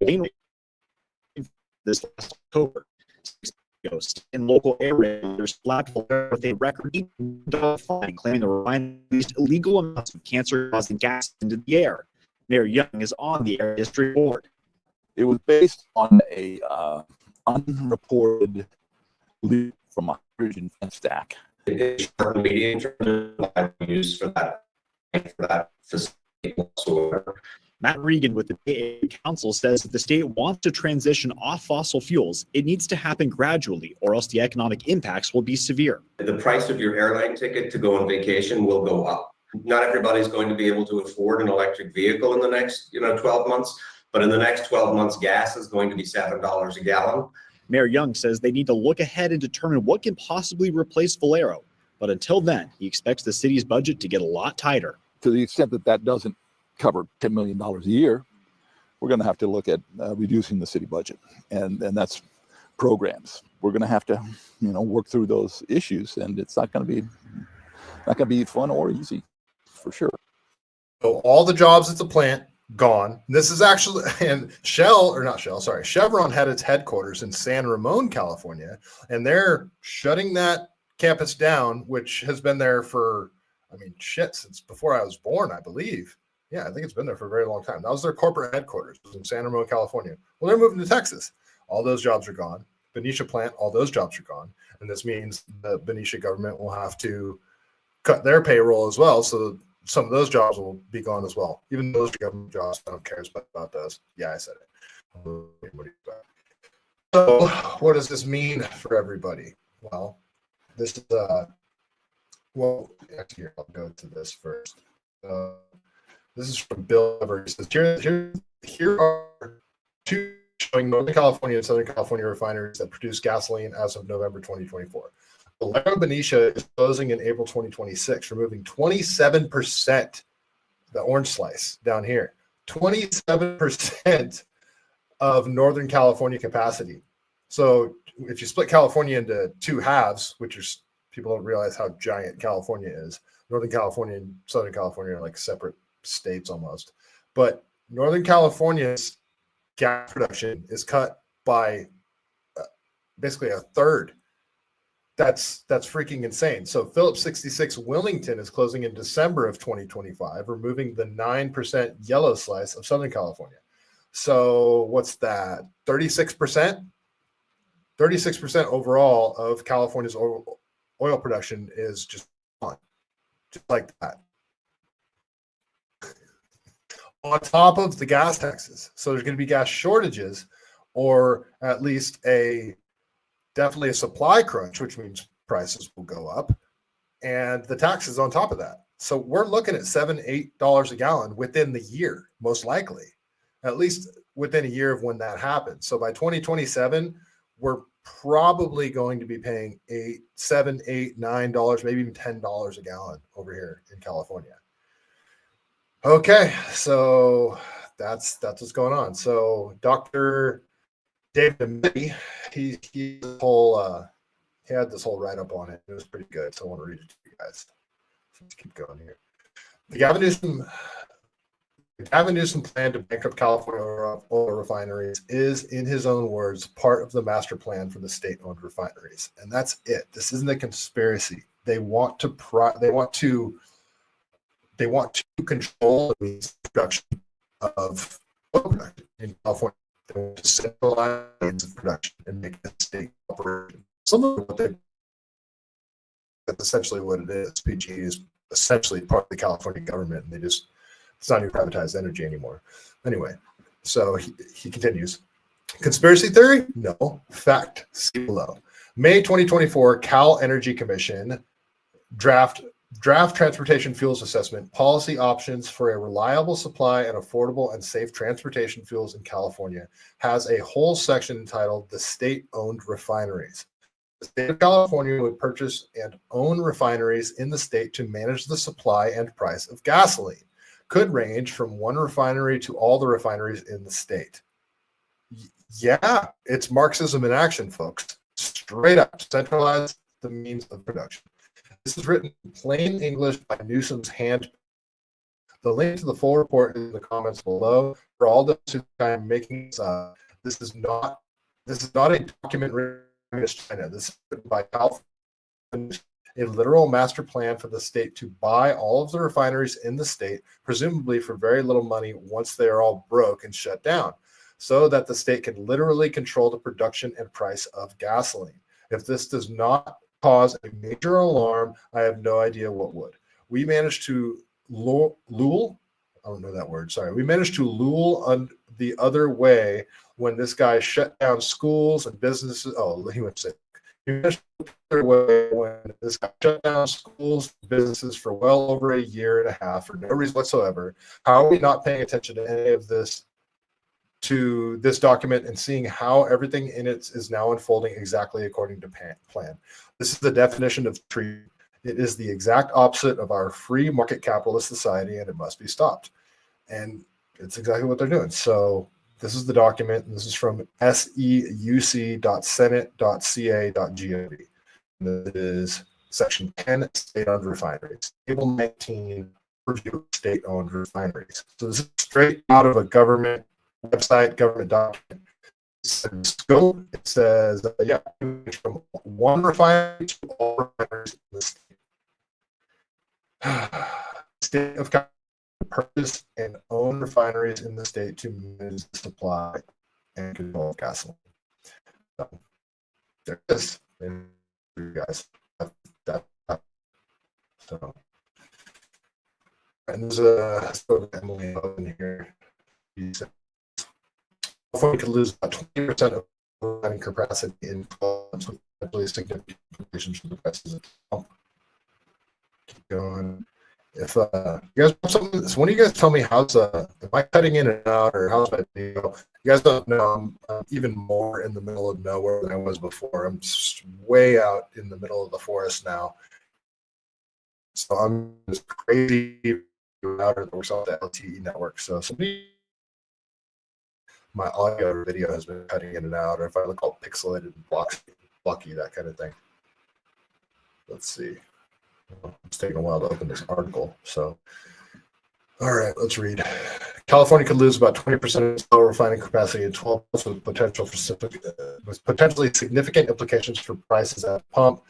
this last October. In local areas, slapped with a record $8 fine, claiming the refinery released illegal amounts of cancer-causing gas into the air. Mayor Young is on the area district board. It was based on a unreported leak from a hydrogen vent stack. It is currently used for that facility whatsoever. Matt Regan with the Bay Area Council says if the state wants to transition off fossil fuels, it needs to happen gradually, or else the economic impacts will be severe. The price of your airline ticket to go on vacation will go up. Not everybody's going to be able to afford an electric vehicle in the next 12 months, but in the next 12 months, gas is going to be $7 a gallon. Mayor Young says they need to look ahead and determine what can possibly replace Valero. But until then, he expects the city's budget to get a lot tighter. To the extent that that doesn't cover $10 million a year, we're going to have to look at reducing the city budget, and that's programs. We're going to have to, work through those issues, and it's not going to be fun or easy, for sure. So all the jobs at the plant gone. This is actually, and Chevron had its headquarters in San Ramon, California, and they're shutting that campus down, which has been there for, since before I was born, I believe. Yeah, I think it's been there for a very long time. That was their corporate headquarters. It was in San Ramon, California. Well, they're moving to Texas. All those jobs are gone. Benicia plant, all those jobs are gone. And this means the Benicia government will have to cut their payroll as well. So some of those jobs will be gone as well. Even those government jobs, I don't care about those. Yeah, I said it. So what does this mean for everybody? Well, this is, actually, I'll go to this first. This is from Bill Ever. He says, here are two showing Northern California and Southern California refineries that produce gasoline as of November 2024. Valero Benicia is closing in April 2026, removing 27%, the orange slice down here, 27% of Northern California capacity. So if you split California into two halves, which is, people don't realize how giant California is. Northern California and Southern California are like separate states almost, but Northern California's gas production is cut by basically a third. That's freaking insane. So Phillips 66 Wilmington is closing in December of 2025, removing the 9% yellow slice of Southern California. So what's that? 36%? 36% overall of California's oil production is just gone, just like that. On top of the gas taxes. So there's going to be gas shortages, or at least definitely a supply crunch, which means prices will go up, and the taxes on top of that. So we're looking at $7-8 a gallon within the year, most likely, at least within a year of when that happens. So by 2027, we're probably going to be paying $7, $8, $9, maybe even $10 a gallon over here in California. Okay, so that's what's going on. So Dr. David, he had this whole write-up on it. It was pretty good, so I want to read it to you guys. So let's keep going here. The Gavin Newsom plan to bankrupt California oil refineries is, in his own words, part of the master plan for the state-owned refineries, and that's it. This isn't a conspiracy. They want to control the production of oil production in California. They want to centralize the production and make it a state operation. That's essentially what it is. PG is essentially part of the California government, and it's not even privatized energy anymore. Anyway, so he continues. Conspiracy theory? No. Fact. See below. May 2024, Cal Energy Commission draft Draft Transportation Fuels Assessment, Policy Options for a Reliable Supply and Affordable and Safe Transportation Fuels in California, has a whole section entitled The State-Owned Refineries. The state of California would purchase and own refineries in the state to manage the supply and price of gasoline. Could range from one refinery to all the refineries in the state. Yeah, it's Marxism in action, folks. Straight up, centralize the means of production. This is written in plain English by Newsom's hand. The link to the full report is in the comments below. For all those who are making this is not a document written by China. This is written by California, a literal master plan for the state to buy all of the refineries in the state, presumably for very little money once they are all broke and shut down, so that the state can literally control the production and price of gasoline. If this does not cause a major alarm, I have no idea what would. We managed to lure, I don't know that word, sorry. We managed to lure the other way when this guy shut down schools and businesses. Oh, he went to say, he managed to the other way when this guy shut down schools and businesses for well over a year and a half for no reason whatsoever. How are we not paying attention to any of this, to this document, and seeing how everything in it is now unfolding exactly according to plan? This is the definition of tree. It is the exact opposite of our free market capitalist society, and it must be stopped. And it's exactly what they're doing. So this is the document, and this is from seuc.senate.ca.gov. This is section 10, state-owned refineries. Table 19, review of state-owned refineries. So this is straight out of a government website, government document. Scope, it says, from one refinery to all refineries in the state. State of California purchase and own refineries in the state to manage the supply and control of gasoline. So, there it is. And you guys so, and there's a Emily in here. California could lose about 20% of refining capacity in 12 months, with potentially significant implications for the prices of pump. Keep going. If you guys want something, one of you guys tell me how's am I cutting in and out, or how's my video? You guys don't know, I'm even more in the middle of nowhere than I was before. I'm just way out in the middle of the forest now, so I'm just crazy router that works off the LTE network. So somebody, my audio or video has been cutting in and out, or if I look all pixelated and blocky, that kind of thing. Let's see. It's taking a while to open this article. So, all right, let's read. California could lose about 20% of its oil refining capacity in 12 months, with potentially significant implications for prices at the pump.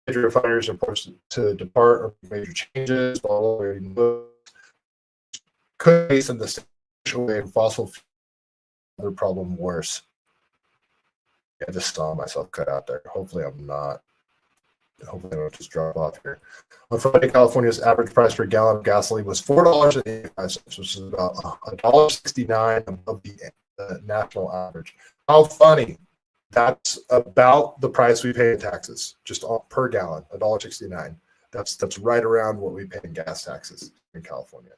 Major refineries are forced to depart or make major changes. Could face in the same way in fossil fuel. Other problem worse. I just saw myself cut out there. Hopefully I'm not. Hopefully I don't just drop off here. On Friday, California's average price per gallon of gasoline was $4.85, which is about $1.69 above the national average. How funny. That's about the price we pay in taxes, just per gallon, $1.69. That's right around what we pay in gas taxes in California.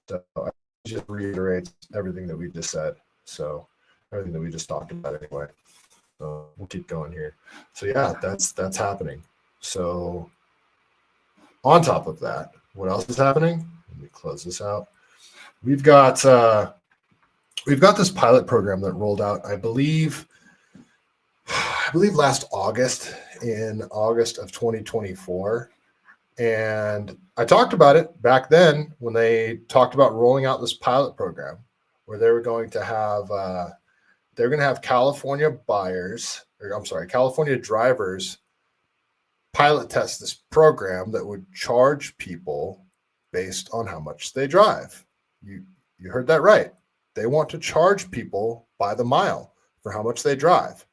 So I just reiterate everything that we just said. So everything that we just talked about anyway. So we'll keep going here. So yeah, that's happening. So on top of that, what else is happening? Let me close this out. We've got this pilot program that rolled out, I believe last August, in August of 2024. And I talked about it back then when they talked about rolling out this pilot program, where they were going to have California drivers pilot test this program that would charge people based on how much they drive. You heard that right. They want to charge people by the mile for how much they drive.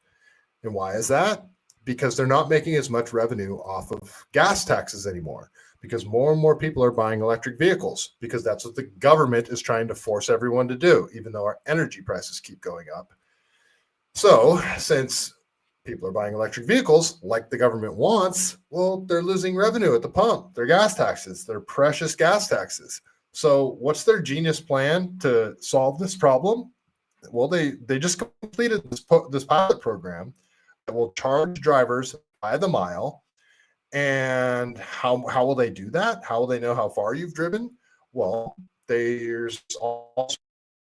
And why is that? Because they're not making as much revenue off of gas taxes anymore, because more and more people are buying electric vehicles, because that's what the government is trying to force everyone to do, even though our energy prices keep going up. So since people are buying electric vehicles like the government wants, well, they're losing revenue at the pump. Their gas taxes, their precious gas taxes. So what's their genius plan to solve this problem? Well, they just completed this pilot program that will charge drivers by the mile. And how will they do that? How will they know how far you've driven? Well, there's also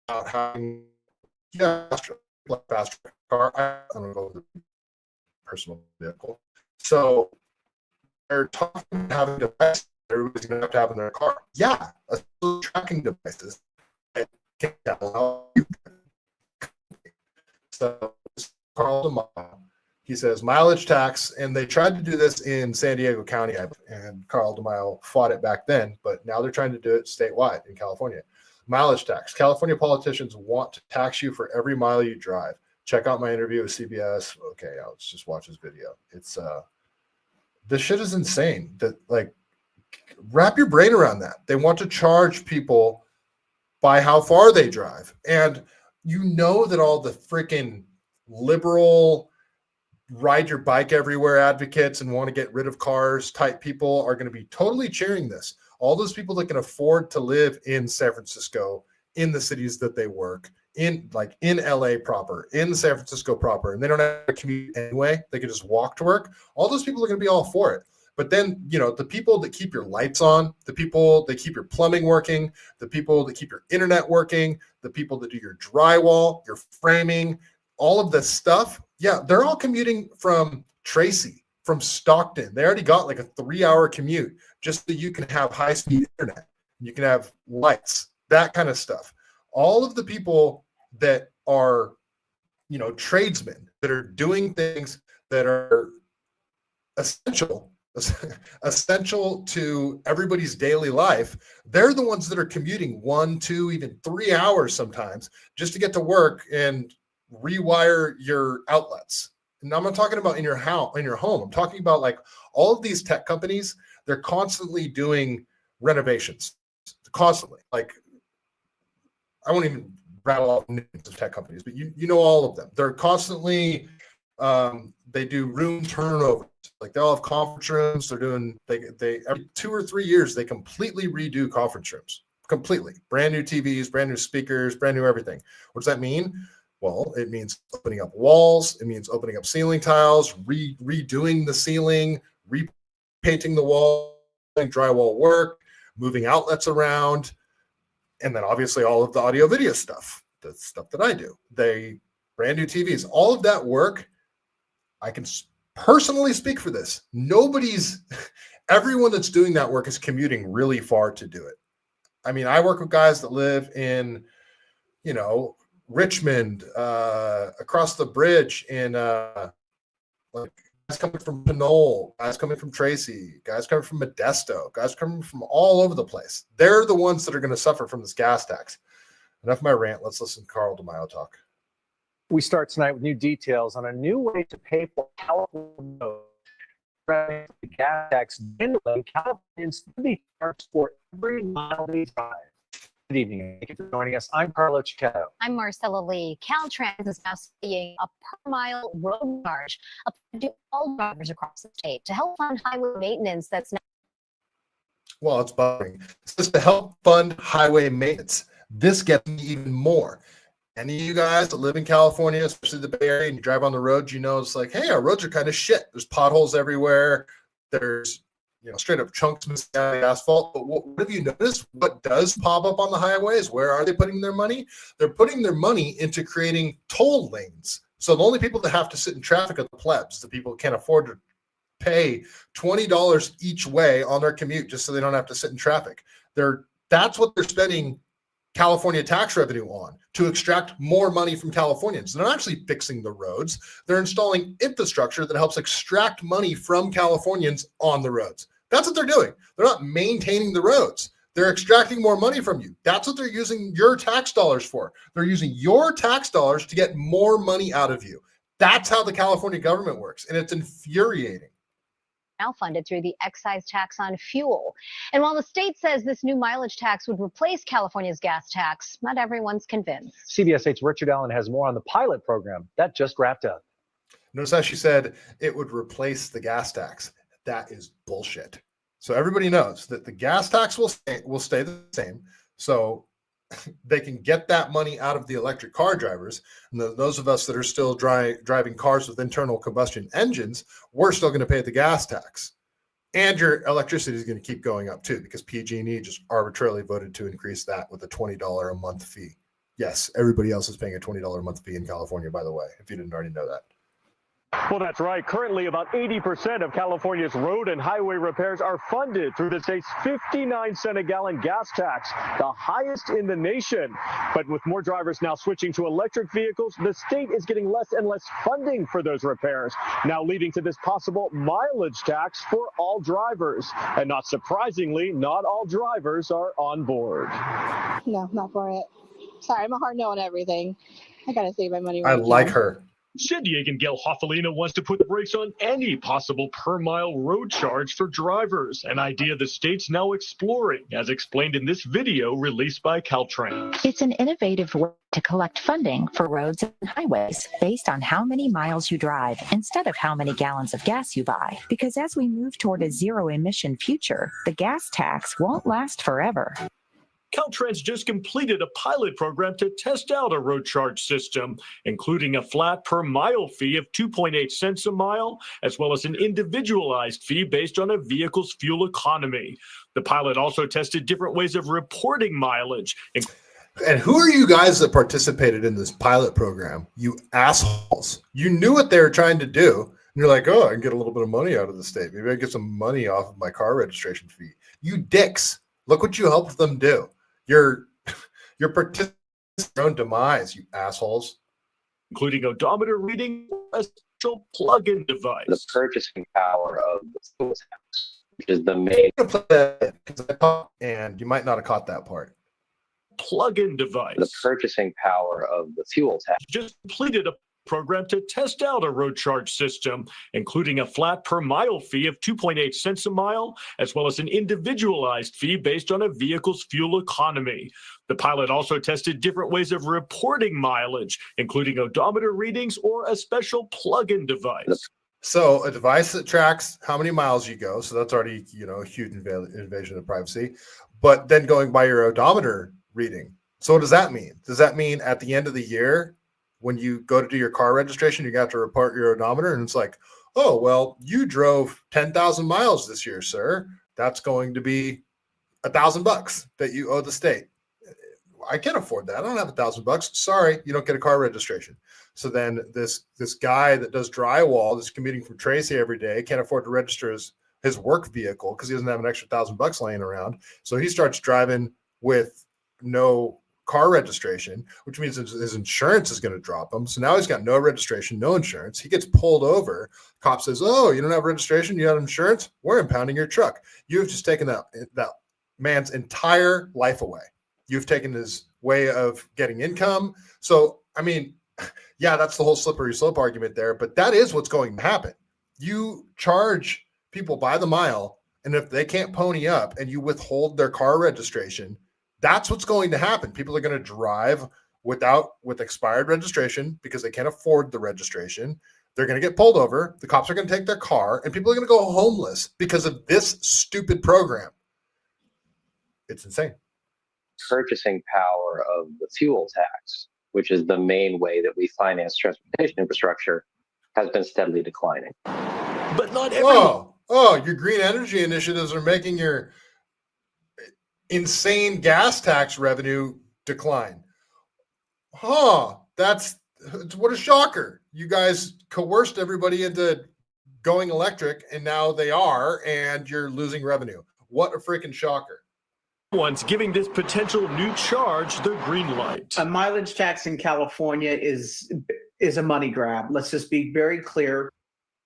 about having faster car. I don't know the personal vehicle. So they're talking about having devices everybody's going to have in their car. Yeah, tracking devices. So Carl DeMaio, he says mileage tax, and they tried to do this in San Diego County, and Carl DeMaio fought it back then, but now they're trying to do it statewide in California. Mileage tax. California politicians want to tax you for every mile you drive. Check out my interview with CBS. Okay, let's just watch this video. It's this shit is insane. That, like, wrap your brain around that. They want to charge people by how far they drive. And you know that all the freaking liberal ride your bike everywhere advocates and want to get rid of cars type people are going to be totally cheering this. All those people that can afford to live in San Francisco, in the cities that they work, in LA proper, in San Francisco proper, and they don't have to commute anyway, they can just walk to work. All those people are going to be all for it. But then, you know, the people that keep your lights on, the people that keep your plumbing working, the people that keep your internet working, the people that do your drywall, your framing, all of this stuff, yeah, they're all commuting from Tracy, from Stockton. They already got like a 3-hour commute just so you can have high-speed internet. You can have lights, that kind of stuff. All of the people that are, you know, tradesmen that are doing things that are essential to everybody's daily life, they're the ones that are commuting 1, 2, even 3 hours sometimes just to get to work and rewire your outlets. And I'm not talking about in your house, in your home. I'm talking about like all of these tech companies, they're constantly doing renovations, constantly. Like, I won't even rattle off names of tech companies, but you know all of them. They're constantly, they do room turnovers. Like, they'll have conference rooms. They're doing, they every 2 or 3 years, they completely redo conference rooms, completely. Brand new TVs, brand new speakers, brand new everything. What does that mean? Well, it means opening up walls. It means opening up ceiling tiles, redoing the ceiling, repainting the wall, drywall work, moving outlets around, and then obviously all of the audio video stuff, the stuff that I do. They brand new TVs, all of that work. I can personally speak for this. Everyone that's doing that work is commuting really far to do it. I mean, I work with guys that live in, you know, Richmond, across the bridge in like guys coming from Pinole, guys coming from Tracy, guys coming from Modesto, guys coming from all over the place. They're the ones that are going to suffer from this gas tax. Enough of my rant. Let's listen to Carl DeMaio talk. We start tonight with new details on a new way to pay for California gas tax. Californians to be charged for every mile they drive. Good evening. Thank you for joining us. I'm Carlo Cicchetto. I'm Marcella Lee. Caltrans is now seeing a per-mile road charge applied to all drivers across the state to help fund highway maintenance that's now. Well, it's bugging. It's just to help fund highway maintenance. This gets me even more. Any of you guys that live in California, especially the Bay Area, and you drive on the roads, you know it's like, hey, our roads are kind of shit. There's potholes everywhere. There's, you know, straight up chunks missing out of the asphalt. But what have you noticed? What does pop up on the highways? Where are they putting their money? They're putting their money into creating toll lanes. So the only people that have to sit in traffic are the plebs, the people who can't afford to pay $20 each way on their commute just so they don't have to sit in traffic. That's what they're spending California tax revenue on, to extract more money from Californians. They're not actually fixing the roads. They're installing infrastructure that helps extract money from Californians on the roads. That's what they're doing. They're not maintaining the roads. They're extracting more money from you. That's what they're using your tax dollars for. They're using your tax dollars to get more money out of you. That's how the California government works, and it's infuriating. Now funded through the excise tax on fuel. And while the state says this new mileage tax would replace California's gas tax, not everyone's convinced. CBS 8's Richard Allen has more on the pilot program that just wrapped up. Notice how she said it would replace the gas tax. That is bullshit. So everybody knows that the gas tax will stay the same. So they can get that money out of the electric car drivers. And those of us that are still driving cars with internal combustion engines, we're still going to pay the gas tax. And your electricity is going to keep going up too, because PG&E just arbitrarily voted to increase that with a $20 a month fee. Yes, everybody else is paying a $20 a month fee in California, by the way, if you didn't already know that. Well, that's right. Currently, about 80% of California's road and highway repairs are funded through the state's 59-cent a gallon gas tax, the highest in the nation. But with more drivers now switching to electric vehicles, the state is getting less and less funding for those repairs, now leading to this possible mileage tax for all drivers. And not surprisingly, not all drivers are on board. No, not for it. Sorry, I'm a hard no on everything. I gotta save my money. I like her. San Diego Gail Hoffalina wants to put the brakes on any possible per-mile road charge for drivers, an idea the state's now exploring, as explained in this video released by Caltrans. It's an innovative way to collect funding for roads and highways based on how many miles you drive instead of how many gallons of gas you buy. Because as we move toward a zero-emission future, the gas tax won't last forever. Caltrans just completed a pilot program to test out a road charge system, including a flat per mile fee of 2.8 cents a mile, as well as an individualized fee based on a vehicle's fuel economy. The pilot also tested different ways of reporting mileage. And who are you guys that participated in this pilot program? You assholes. You knew what they were trying to do. And you're like, oh, I can get a little bit of money out of the state. Maybe I get some money off of my car registration fee. You dicks. Look what you helped them do. You're participating in your own demise, you assholes. Including odometer reading, a special plug-in device. The purchasing power of the fuel tax, which is the main. And you might not have caught that part. Plug-in device. The purchasing power of the fuel tax. Just completed a program to test out a road charge system, including a flat per mile fee of 2.8 cents a mile, as well as an individualized fee based on a vehicle's fuel economy. The pilot also tested different ways of reporting mileage, including odometer readings or a special plug-in device. So a device that tracks how many miles you go. So that's already, a huge invasion of privacy. But then going by your odometer reading. So what does that mean? Does that mean at the end of the year, when you go to do your car registration, you got to report your odometer, and it's like, oh, well, you drove 10,000 miles this year, sir. That's going to be $1,000 that you owe the state. I can't afford that. I don't have $1,000. Sorry, you don't get a car registration. So then this guy that does drywall, that's commuting from Tracy every day, can't afford to register his work vehicle because he doesn't have an extra $1,000 laying around. So he starts driving with no car registration, which means his insurance is going to drop him. So now he's got no registration, no insurance. He gets pulled over. Cop says, oh, you don't have registration, you have insurance? We're impounding your truck. You've just taken that man's entire life away. You've taken his way of getting income. So, I mean, yeah, that's the whole slippery slope argument there, but that is what's going to happen. You charge people by the mile, and if they can't pony up and you withhold their car registration, that's what's going to happen. People are going to drive with expired registration because they can't afford the registration. They're going to get pulled over. The cops are going to take their car, and people are going to go homeless because of this stupid program. It's insane. Purchasing power of the fuel tax, which is the main way that we finance transportation infrastructure, has been steadily declining. But not everyone. Your green energy initiatives are making your insane gas tax revenue decline. What a shocker. You guys coerced everybody into going electric, and now they are, and you're losing revenue. What a freaking shocker. One's giving this potential new charge the green light. A mileage tax in California is a money grab. Let's just be very clear.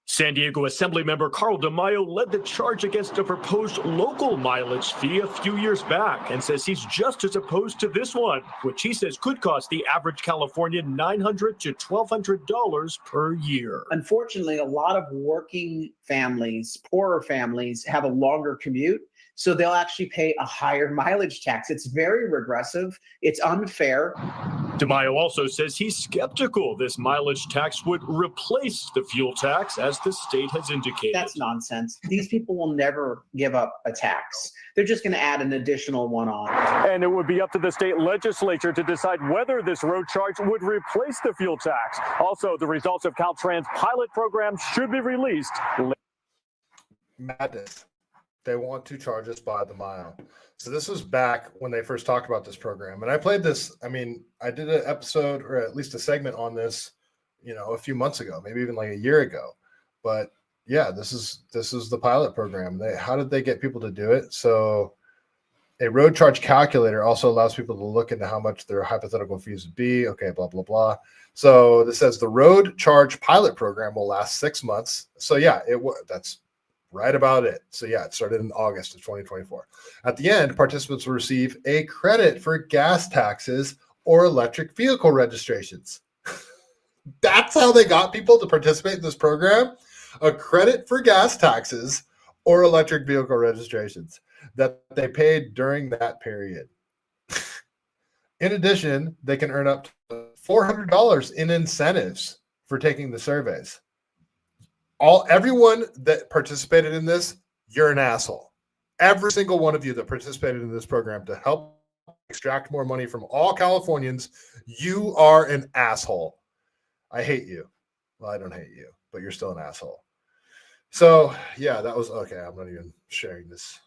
San Diego Assemblymember Carl DeMaio led the charge against a proposed local mileage fee a few years back and says he's just as opposed to this one, which he says could cost the average Californian $900 to $1,200 per year. Unfortunately, a lot of working families, poorer families, have a longer commute. So they'll actually pay a higher mileage tax. It's very regressive. It's unfair. DeMaio also says he's skeptical this mileage tax would replace the fuel tax, as the state has indicated. That's nonsense. These people will never give up a tax. They're just going to add an additional one on. And it would be up to the state legislature to decide whether this road charge would replace the fuel tax. Also, the results of Caltrans pilot program should be released. Madness. They want to charge us by the mile. So this was back when they first talked about this program. And I played this. I mean, I did an episode or at least a segment on this, a few months ago, maybe even like a year ago. But yeah, this is the pilot program. How did they get people to do it? So a road charge calculator also allows people to look into how much their hypothetical fees would be. Okay, blah, blah, blah. So this says the road charge pilot program will last 6 months. So yeah, that's right about it. So yeah, it started in August of 2024. At the end, participants will receive a credit for gas taxes or electric vehicle registrations. That's how they got people to participate in this program. A credit for gas taxes or electric vehicle registrations that they paid during that period. In addition, they can earn up to $400 in incentives for taking the surveys. Everyone that participated in this, you're an asshole. Every single one of you that participated in this program to help extract more money from all Californians, you are an asshole. I hate you. Well, I don't hate you, but you're still an asshole. So yeah, that was okay. I'm not even sharing this.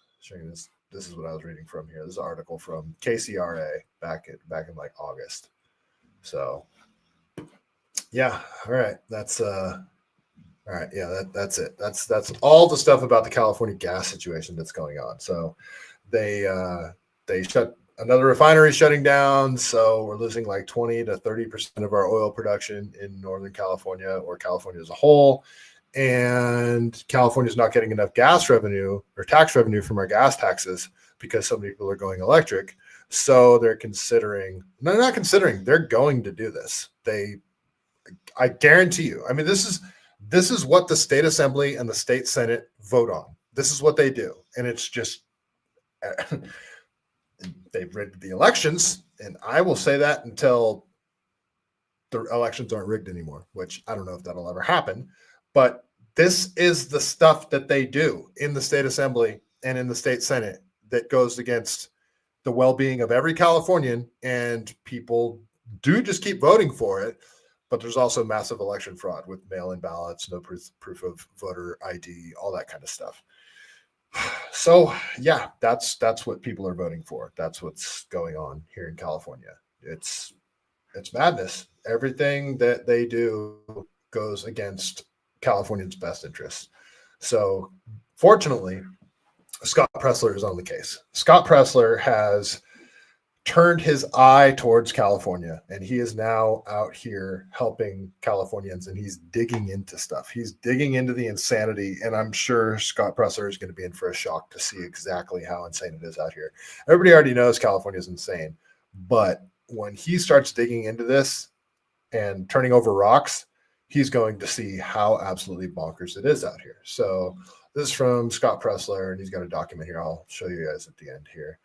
This is what I was reading from here. This is an article from KCRA back in like August. So yeah, all right. That's all right, yeah, that's it. That's all the stuff about the California gas situation that's going on. So they shut another refinery shutting down. So we're losing like 20 to 30% of our oil production in Northern California or California as a whole. And California is not getting enough gas revenue or tax revenue from our gas taxes because so many people are going electric. So they're going to do this. I guarantee you. I mean, this is what the state assembly and the state senate vote on. This is what they do. And it's just, they've rigged the elections. And I will say that until the elections aren't rigged anymore, which I don't know if that'll ever happen. But this is the stuff that they do in the state assembly and in the state senate that goes against the well-being of every Californian. And people do just keep voting for it. But there's also massive election fraud with mail-in ballots, no proof of voter ID, all that kind of stuff. So yeah, that's what people are voting for. That's what's going on here in California. It's madness. Everything that they do goes against Californians' best interests. So fortunately, Scott Presler is on the case. Scott Presler has turned his eye towards California, and he is now out here helping Californians, and he's digging into stuff. He's digging into the insanity, and I'm sure Scott Presler is going to be in for a shock to see exactly how insane it is out here. Everybody already knows California is insane, but when he starts digging into this and turning over rocks, he's going to see how absolutely bonkers it is out here. So this is from Scott Presler, and he's got a document here. I'll show you guys at the end here.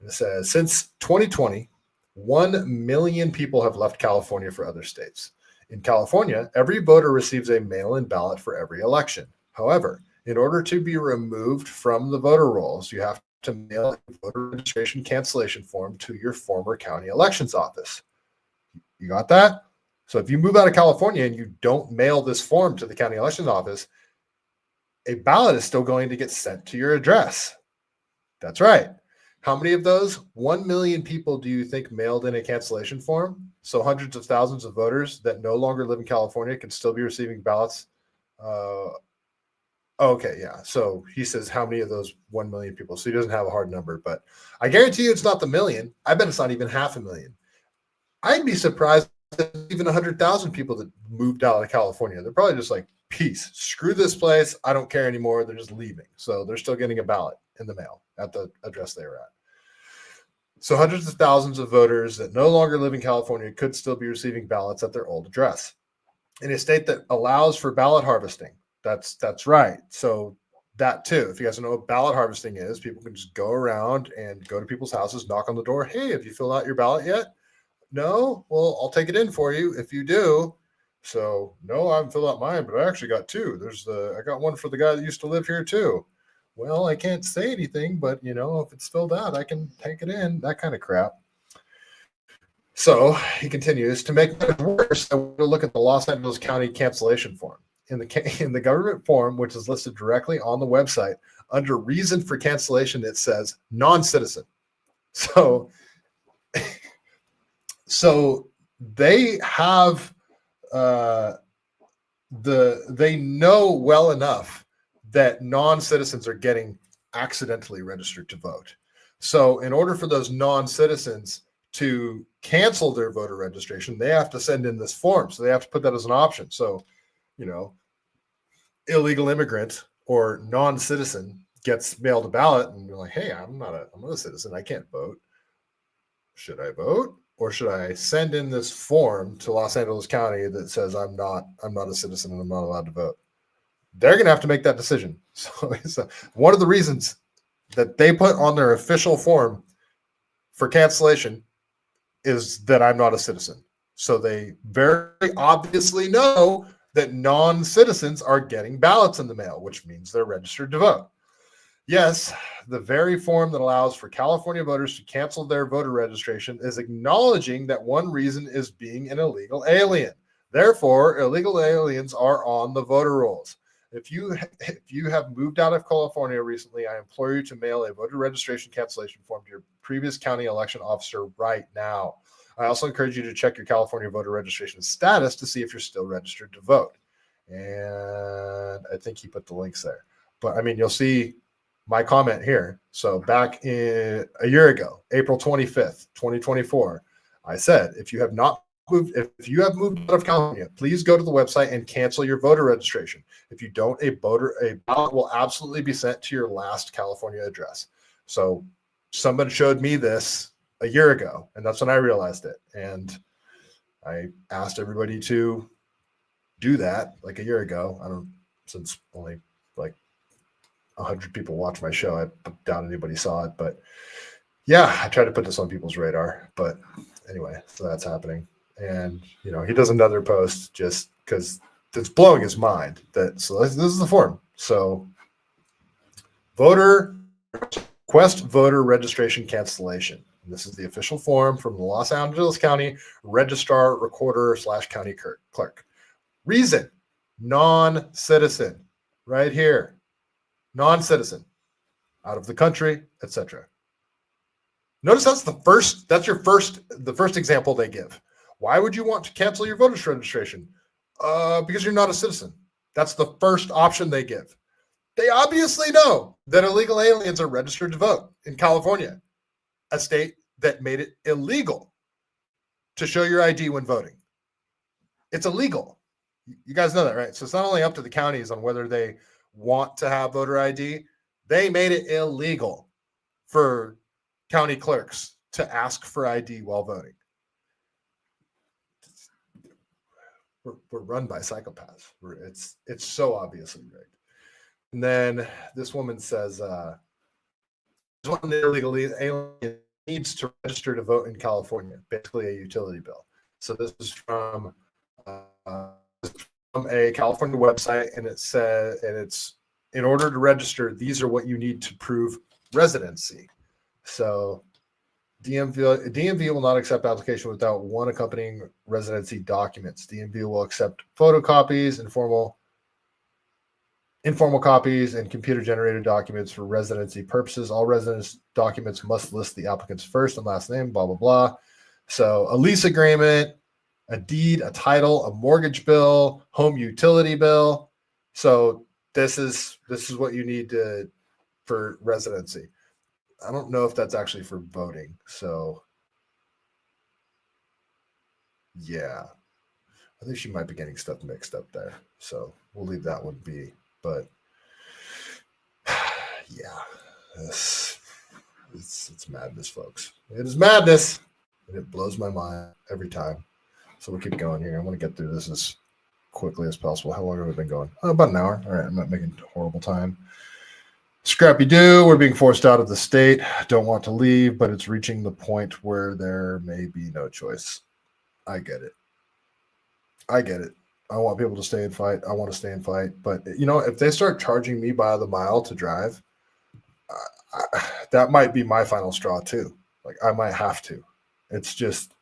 It says, since 2020, 1 million people have left California for other states. In California, every voter receives a mail-in ballot for every election. However, in order to be removed from the voter rolls, you have to mail a voter registration cancellation form to your former county elections office. You got that? So if you move out of California and you don't mail this form to the county elections office, a ballot is still going to get sent to your address. That's right. How many of those 1 million people do you think mailed in a cancellation form? So hundreds of thousands of voters that no longer live in California can still be receiving ballots. Okay, yeah. So he says how many of those 1 million people? So he doesn't have a hard number, but I guarantee you it's not the million. I bet it's not even 500,000. I'd be surprised if even 100,000 people that moved out of California. They're probably just like, peace, screw this place. I don't care anymore. They're just leaving. So they're still getting a ballot in the mail at the address they were at. So hundreds of thousands of voters that no longer live in California could still be receiving ballots at their old address. In a state that allows for ballot harvesting, that's right. So that too. If you guys don't know what ballot harvesting is, people can just go around and go to people's houses, knock on the door. Hey, have you filled out your ballot yet? No? Well, I'll take it in for you if you do. So no, I haven't filled out mine, but I actually got two. I got one for the guy that used to live here too. Well, I can't say anything, but if it's filled out, I can take it in, that kind of crap. So he continues, to make it worse, I want to look at the Los Angeles County cancellation form. In the government form, which is listed directly on the website, under reason for cancellation, it says non-citizen. So they have they know well enough that non-citizens are getting accidentally registered to vote. So in order for those non-citizens to cancel their voter registration, they have to send in this form. So they have to put that as an option. So, illegal immigrant or non-citizen gets mailed a ballot and you're like, hey, I'm not a citizen. I can't vote. Should I vote? Or should I send in this form to Los Angeles County that says I'm not a citizen and I'm not allowed to vote? They're going to have to make that decision. So it's one of the reasons that they put on their official form for cancellation is that I'm not a citizen. So they very obviously know that non-citizens are getting ballots in the mail, which means they're registered to vote. Yes, the very form that allows for California voters to cancel their voter registration is acknowledging that one reason is being an illegal alien. Therefore, illegal aliens are on the voter rolls. If you have moved out of California recently, I implore you to mail a voter registration cancellation form to your previous county election officer right now. I also encourage you to check your California voter registration status to see if you're still registered to vote. And I think he put the links there. But I mean, you'll see my comment here. So back a year ago, April 25th, 2024, I said, if you have moved out of California, please go to the website and cancel your voter registration. If you don't, a ballot will absolutely be sent to your last California address. So somebody showed me this a year ago, and that's when I realized it. And I asked everybody to do that like a year ago. Since only like 100 people watch my show, I doubt anybody saw it. But yeah, I tried to put this on people's radar. But anyway, so that's happening. And he does another post just because it's blowing his mind. So this is the form. So request voter registration cancellation. And this is the official form from the Los Angeles County Registrar Recorder / County Clerk. Reason: non-citizen. Right here. Non-citizen. Out of the country, etc. Notice the first example they give. Why would you want to cancel your voter's registration? Because you're not a citizen. That's the first option they give. They obviously know that illegal aliens are registered to vote in California, a state that made it illegal to show your ID when voting. It's illegal. You guys know that, right? So it's not only up to the counties on whether they want to have voter ID. They made it illegal for county clerks to ask for ID while voting. We're run by psychopaths. It's so obviously rigged. And then this woman says, one illegal alien needs to register to vote in California, basically a utility bill. So this is from a California website, and it's in order to register, these are what you need to prove residency. So DMV will not accept application without one accompanying residency documents. DMV will accept photocopies, informal copies, and computer-generated documents for residency purposes. All residence documents must list the applicant's first and last name, blah, blah, blah. So a lease agreement, a deed, a title, a mortgage bill, home utility bill. So this is what you need for residency. I don't know if that's actually for voting. So yeah, I think she might be getting stuff mixed up there. So we'll leave that one be. But yeah, it's madness, folks. It is madness, and it blows my mind every time. So we'll keep going here. I want to get through this as quickly as possible. How long have we been going? About an hour. All right, I'm not making horrible time. Scrappy Doo, we're being forced out of the state. Don't want to leave, but it's reaching the point where there may be no choice. I get it. I get it. I want people to stay and fight. I want to stay and fight. But, you know, if they start charging me by the mile to drive, that might be my final straw too. Like, I might have to. It's just,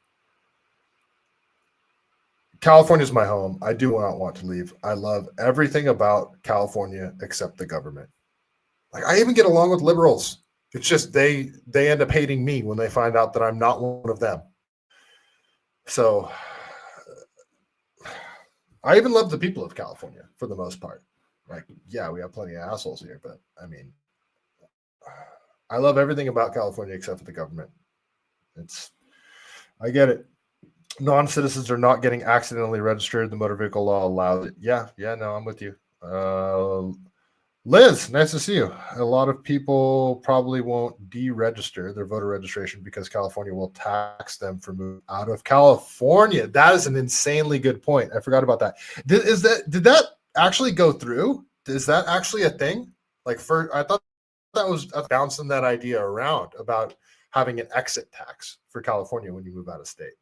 California is my home. I do not want to leave. I love everything about California except the government. Like, I even get along with liberals. It's just they end up hating me when they find out that I'm not one of them. So I even love the people of California for the most part. Like, yeah, we have plenty of assholes here, but I mean, I love everything about California except for the government. I get it. Non-citizens are not getting accidentally registered. The motor vehicle law allows it. Yeah, no, I'm with you. Liz, nice to see you. A lot of people probably won't deregister their voter registration because California will tax them for moving out of California. That is an insanely good point. I forgot about that. Did that actually go through? Is that actually a thing? I thought that was bouncing that idea around about having an exit tax for California when you move out of state.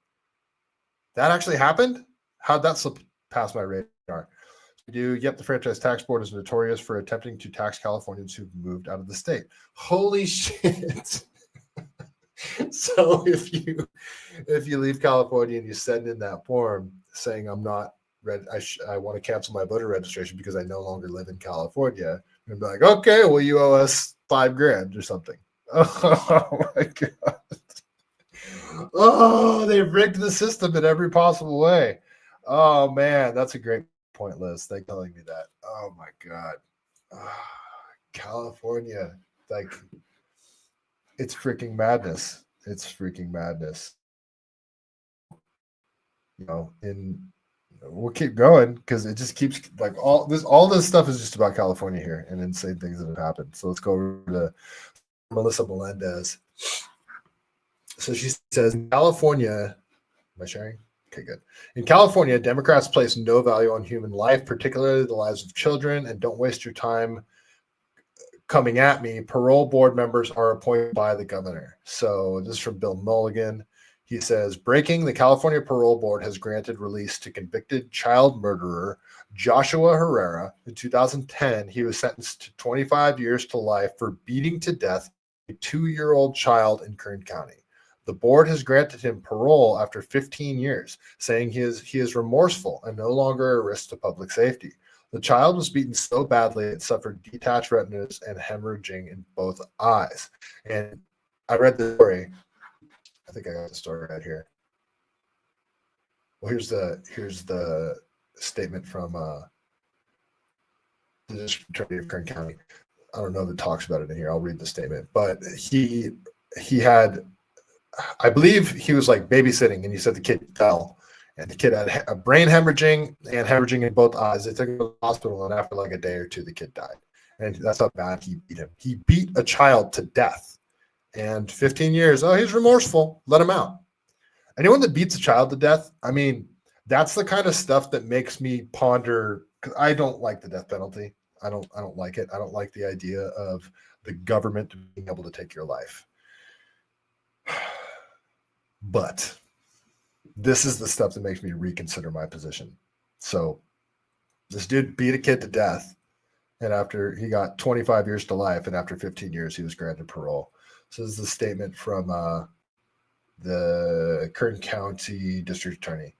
That actually happened? How'd that slip past my radar? Yep, the Franchise Tax Board is notorious for attempting to tax Californians who've moved out of the state. Holy shit. So if you leave California and you send in that form saying I'm not I want to cancel my voter registration because I no longer live in California, and be like, okay, well, you owe us $5,000 or something. Oh my God. Oh, they've rigged the system in every possible way. Oh man, that's a great point, Liz. Thanks for telling me that. Oh my God. California, like, it's freaking madness. It's freaking madness. You know, we'll keep going because it just keeps, like, all this stuff is just about California here and insane things that have happened. So let's go over to Melissa Melendez. So she says, in California, am I sharing? Okay, good. In California, Democrats place no value on human life, particularly the lives of children, and don't waste your time coming at me. Parole board members are appointed by the governor. So this is from Bill Mulligan. He says, breaking, the California Parole Board has granted release to convicted child murderer Joshua Herrera. In 2010, he was sentenced to 25 years to life for beating to death a 2-year-old child in Kern County. The board has granted him parole after 15 years, saying he is remorseful and no longer a risk to public safety. The child was beaten so badly it suffered detached retinas and hemorrhaging in both eyes. And I read the story. I think I got the story right here. Well, here's the statement from the district attorney of Kern County. I don't know if it talks about it in here. I'll read the statement. But he had, I believe he was like babysitting, and he said the kid fell, and the kid had a brain hemorrhaging and hemorrhaging in both eyes. They took him to the hospital, and after like a day or two, the kid died. And that's how bad he beat him. He beat a child to death. And 15 years, oh, he's remorseful. Let him out. Anyone that beats a child to death, I mean, that's the kind of stuff that makes me ponder, because I don't like the death penalty. I don't like it. I don't like the idea of the government being able to take your life. But this is the stuff that makes me reconsider my position. So this dude beat a kid to death, and after he got 25 years to life, and after 15 years, he was granted parole. So this is the statement from the Kern County District Attorney.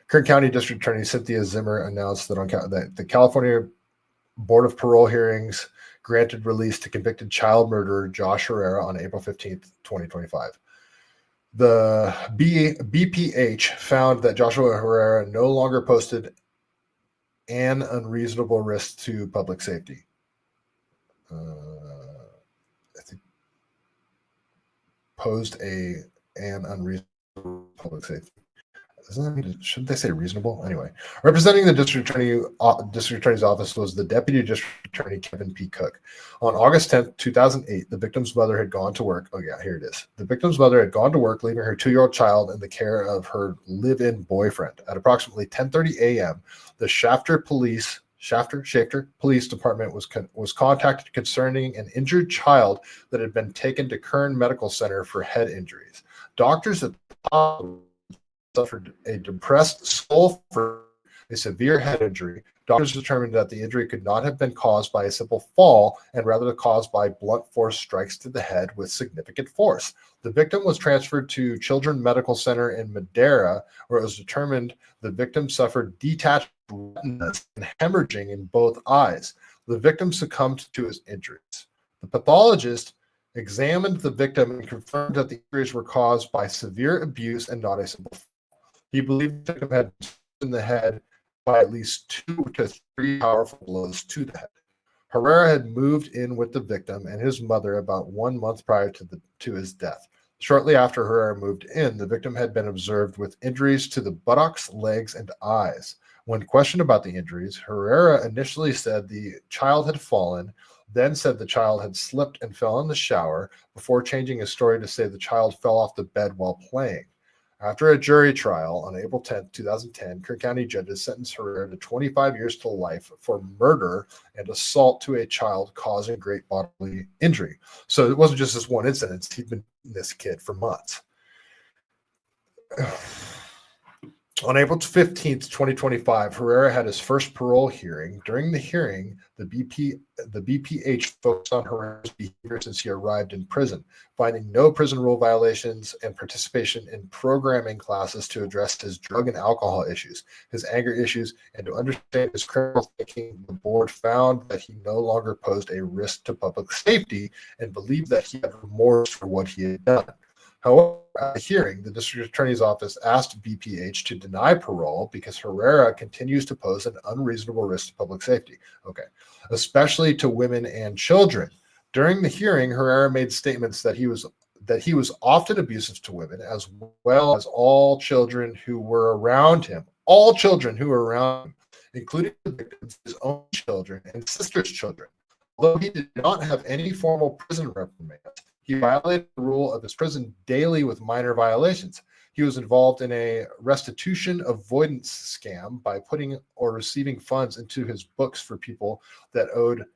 Kern County District Attorney Cynthia Zimmer announced that the California Board of Parole Hearings granted release to convicted child murderer Josh Herrera on April 15th, 2025. The BPH found that Joshua Herrera no longer posted an unreasonable risk to public safety. I think posed an unreasonable public safety. Doesn't that mean, shouldn't they say reasonable? Anyway, representing the district attorney's office was the deputy district attorney, Kevin P. Cook. On August 10th, 2008, the victim's mother had gone to work. Oh yeah, here it is. The victim's mother had gone to work, leaving her 2-year-old child in the care of her live-in boyfriend. At approximately 10:30 a.m., the Shafter Police Shafter Police Department was contacted concerning an injured child that had been taken to Kern Medical Center for head injuries. Doctors at the hospital suffered a depressed skull for a severe head injury. Doctors determined that the injury could not have been caused by a simple fall and rather caused by blunt force strikes to the head with significant force. The victim was transferred to Children's Medical Center in Madera, where it was determined the victim suffered detached retinas and hemorrhaging in both eyes. The victim succumbed to his injuries. The pathologist examined the victim and confirmed that the injuries were caused by severe abuse and not a simple fall. He believed the victim had in the head by at least 2 to 3 powerful blows to the head. Herrera had moved in with the victim and his mother about 1 month prior to his death. Shortly after Herrera moved in, the victim had been observed with injuries to the buttocks, legs, and eyes. When questioned about the injuries, Herrera initially said the child had fallen, then said the child had slipped and fell in the shower, before changing his story to say the child fell off the bed while playing. After a jury trial on April 10, 2010, Kern County judges sentenced Herrera to 25 years to life for murder and assault to a child causing great bodily injury. So it wasn't just this one incident. He'd been this kid for months. On April 15th, 2025, Herrera had his first parole hearing. During the hearing, the BPH focused on Herrera's behavior since he arrived in prison, finding no prison rule violations and participation in programming classes to address his drug and alcohol issues, his anger issues, and to understand his criminal thinking. The board found that he no longer posed a risk to public safety and believed that he had remorse for what he had done. However, at the hearing, the district attorney's office asked BPH to deny parole because Herrera continues to pose an unreasonable risk to public safety. Okay, especially to women and children. During the hearing, Herrera made statements that he was often abusive to women, as well as all children who were around him. All children who were around him, including the victims, his own children and sister's children. Although he did not have any formal prison reprimands, he violated the rule of his prison daily with minor violations. He was involved in a restitution avoidance scam by putting or receiving funds into his books for people that owed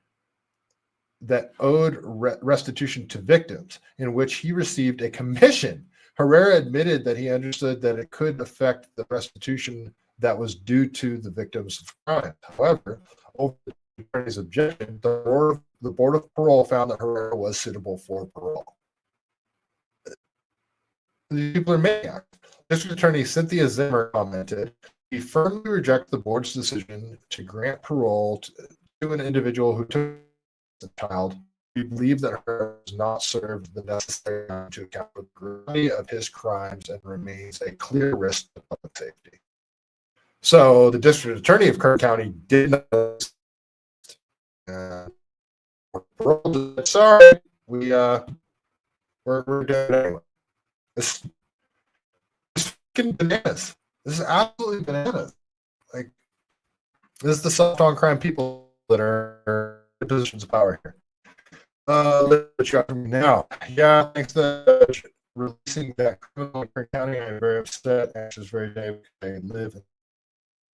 restitution to victims, in which he received a commission. Herrera admitted that he understood that it could affect the restitution that was due to the victims of crime. However, over the attorney's objection, the board of parole found that Herrera was suitable for parole. These people are maniacs. District Attorney Cynthia Zimmer commented, "We firmly reject the board's decision to grant parole to an individual who took a child. We believe that Herrera has not served the necessary time to account for the gravity of his crimes and remains a clear risk to public safety." So the district attorney of Kern County did not. Sorry, we're doing it anyway. It's fucking bananas. This is absolutely bananas. Like, this is the soft on crime people that are in positions of power here. Now, yeah, thanks to releasing that criminal in Kern County. I'm very upset. Actually, it's very day I live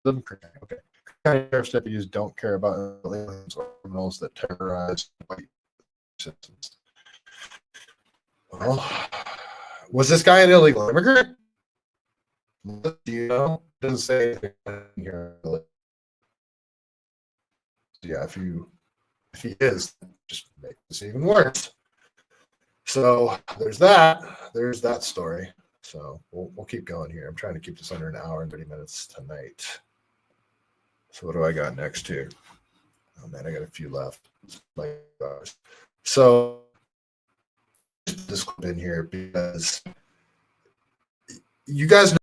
in Kern County. Okay. County sheriff's deputies don't care about aliens or criminals that terrorize white citizens. Well, was this guy an illegal immigrant? Do you know? It doesn't say anything here. Yeah, if he is, just make this even worse. So there's that story. So we'll keep going here. I'm trying to keep this under an hour and 30 minutes tonight. So what do I got next here? Oh man, I got a few left. So this clip in here because you guys know.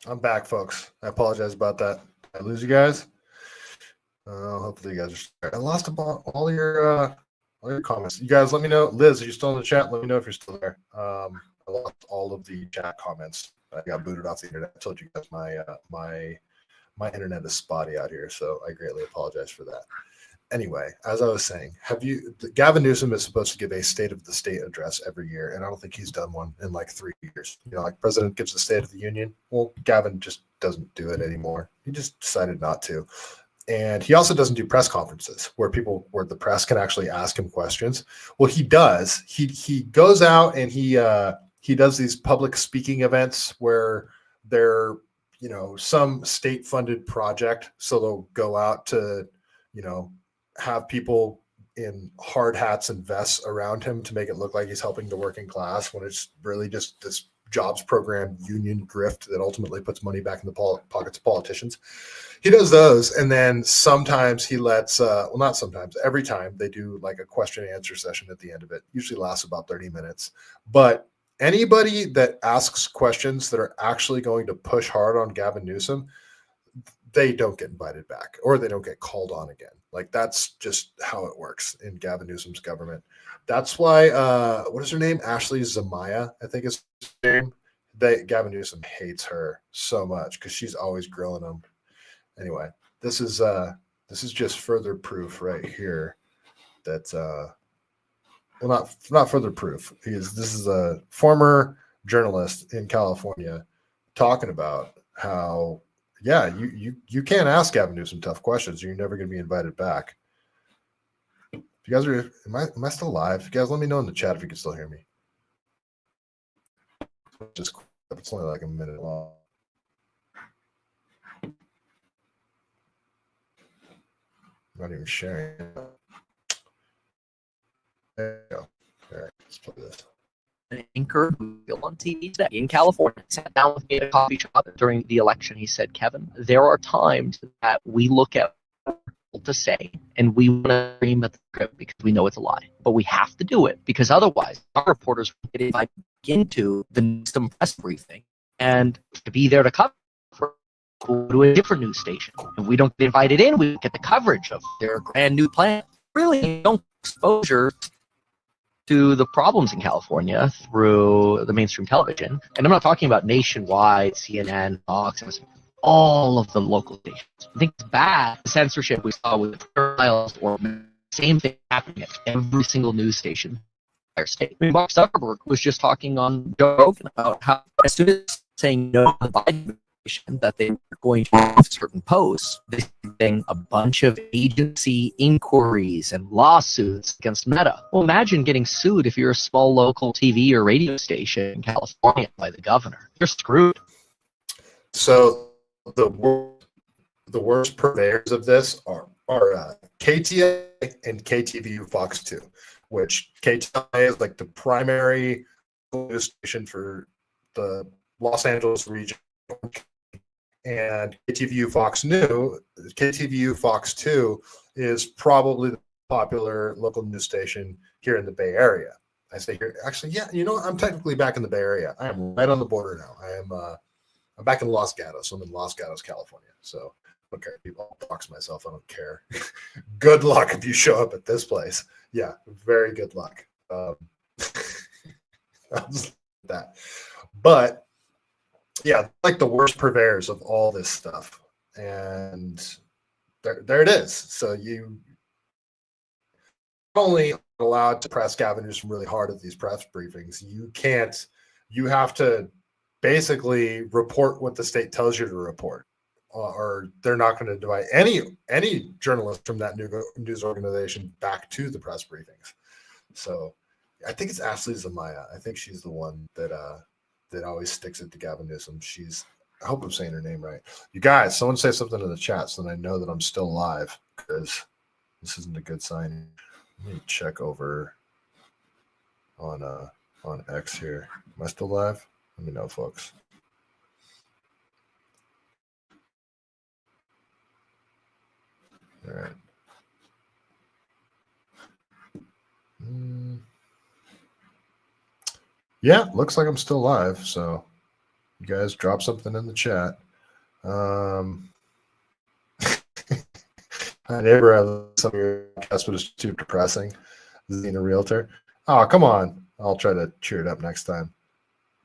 I'm back, folks. I apologize about that. Did I lose you guys? Hopefully you guys are. I lost about all your comments. You guys, let me know. Liz, are you still in the chat? Let me know if you're still there. I lost all of the chat comments. I got booted off the internet. I told you guys my internet is spotty out here, so I greatly apologize for that. Anyway, as I was saying, Gavin Newsom is supposed to give a State of the State address every year, and I don't think he's done one in like 3 years. You know, like President gives the State of the Union. Well, Gavin just doesn't do it anymore. He just decided not to. And he also doesn't do press conferences where the press can actually ask him questions. Well, he does. He goes out and he does these public speaking events where they're, you know, some state funded project. So they'll go out to, you know, have people in hard hats and vests around him to make it look like he's helping the working class, when it's really just this jobs program union grift that ultimately puts money back in the pockets of politicians. He does those, and then sometimes he lets well, not sometimes, every time they do like a question and answer session at the end of it. Usually lasts about 30 minutes. But anybody that asks questions that are actually going to push hard on Gavin Newsom, they don't get invited back, or they don't get called on again. Like, that's just how it works in Gavin Newsom's government. That's why, what is her name? Ashley Zamaya, I think is her name. Gavin Newsom hates her so much because she's always grilling him. Anyway, this is just further proof right here that, well, not further proof. This is a former journalist in California talking about how, yeah, you can't ask Gavin Newsom tough questions. You're never going to be invited back. If you guys are, am I still live? You guys, let me know in the chat if you can still hear me. It's only like a minute long. I'm not even sharing. There you go. All right, let's play this. An anchor who on TV today in California sat down with me at a coffee shop during the election. He said, Kevin, there are times that we look at what to say and we want to scream at the script because we know it's a lie. But we have to do it because otherwise our reporters will get invited into the Newsom press briefing and to be there to cover to a different news station. If we don't get invited in, we get the coverage of their brand new plan. Really don't exposure to the problems in California through the mainstream television. And I'm not talking about nationwide, CNN, Fox, all of the local stations. I think it's bad, the censorship we saw with trials or same thing happening at every single news station in our state. I mean, Mark Zuckerberg was just talking on Joe Rogan about how as soon as saying no to the Biden administration, that they were going to have certain posts, they getting a bunch of agency inquiries and lawsuits against Meta. Well, imagine getting sued if you're a small local TV or radio station in California by the governor. You're screwed. So the worst purveyors of this are KTA and KTVU Fox 2, which KTA is like the primary news station for the Los Angeles region. And KTVU Fox 2 is probably the popular local news station here in the Bay Area. I say here, actually, yeah, you know what? I'm technically back in the Bay Area. I am right on the border now. I'm back in Los Gatos. I'm in Los Gatos, California. So I don't care. People box myself. I don't care. Good luck if you show up at this place. Yeah, very good luck. That, but. Yeah, like the worst purveyors of all this stuff. And there it is. So you not only allowed to press Gavin Newsom really hard at these press briefings, you have to basically report what the state tells you to report, or they're not going to invite any journalist from that news organization back to the press briefings. So I think it's Ashley Zamaya. I think she's the one that always sticks it to Gavin Newsom. I hope I'm saying her name right. You guys, someone say something in the chat so that I know that I'm still live, because this isn't a good sign. Let me check over on X here. Am I still live? Let me know, folks. All right. Yeah, looks like I'm still live. So you guys drop something in the chat. I never have some of your podcasts, but it's too depressing. Xena Realtor. Oh, come on. I'll try to cheer it up next time.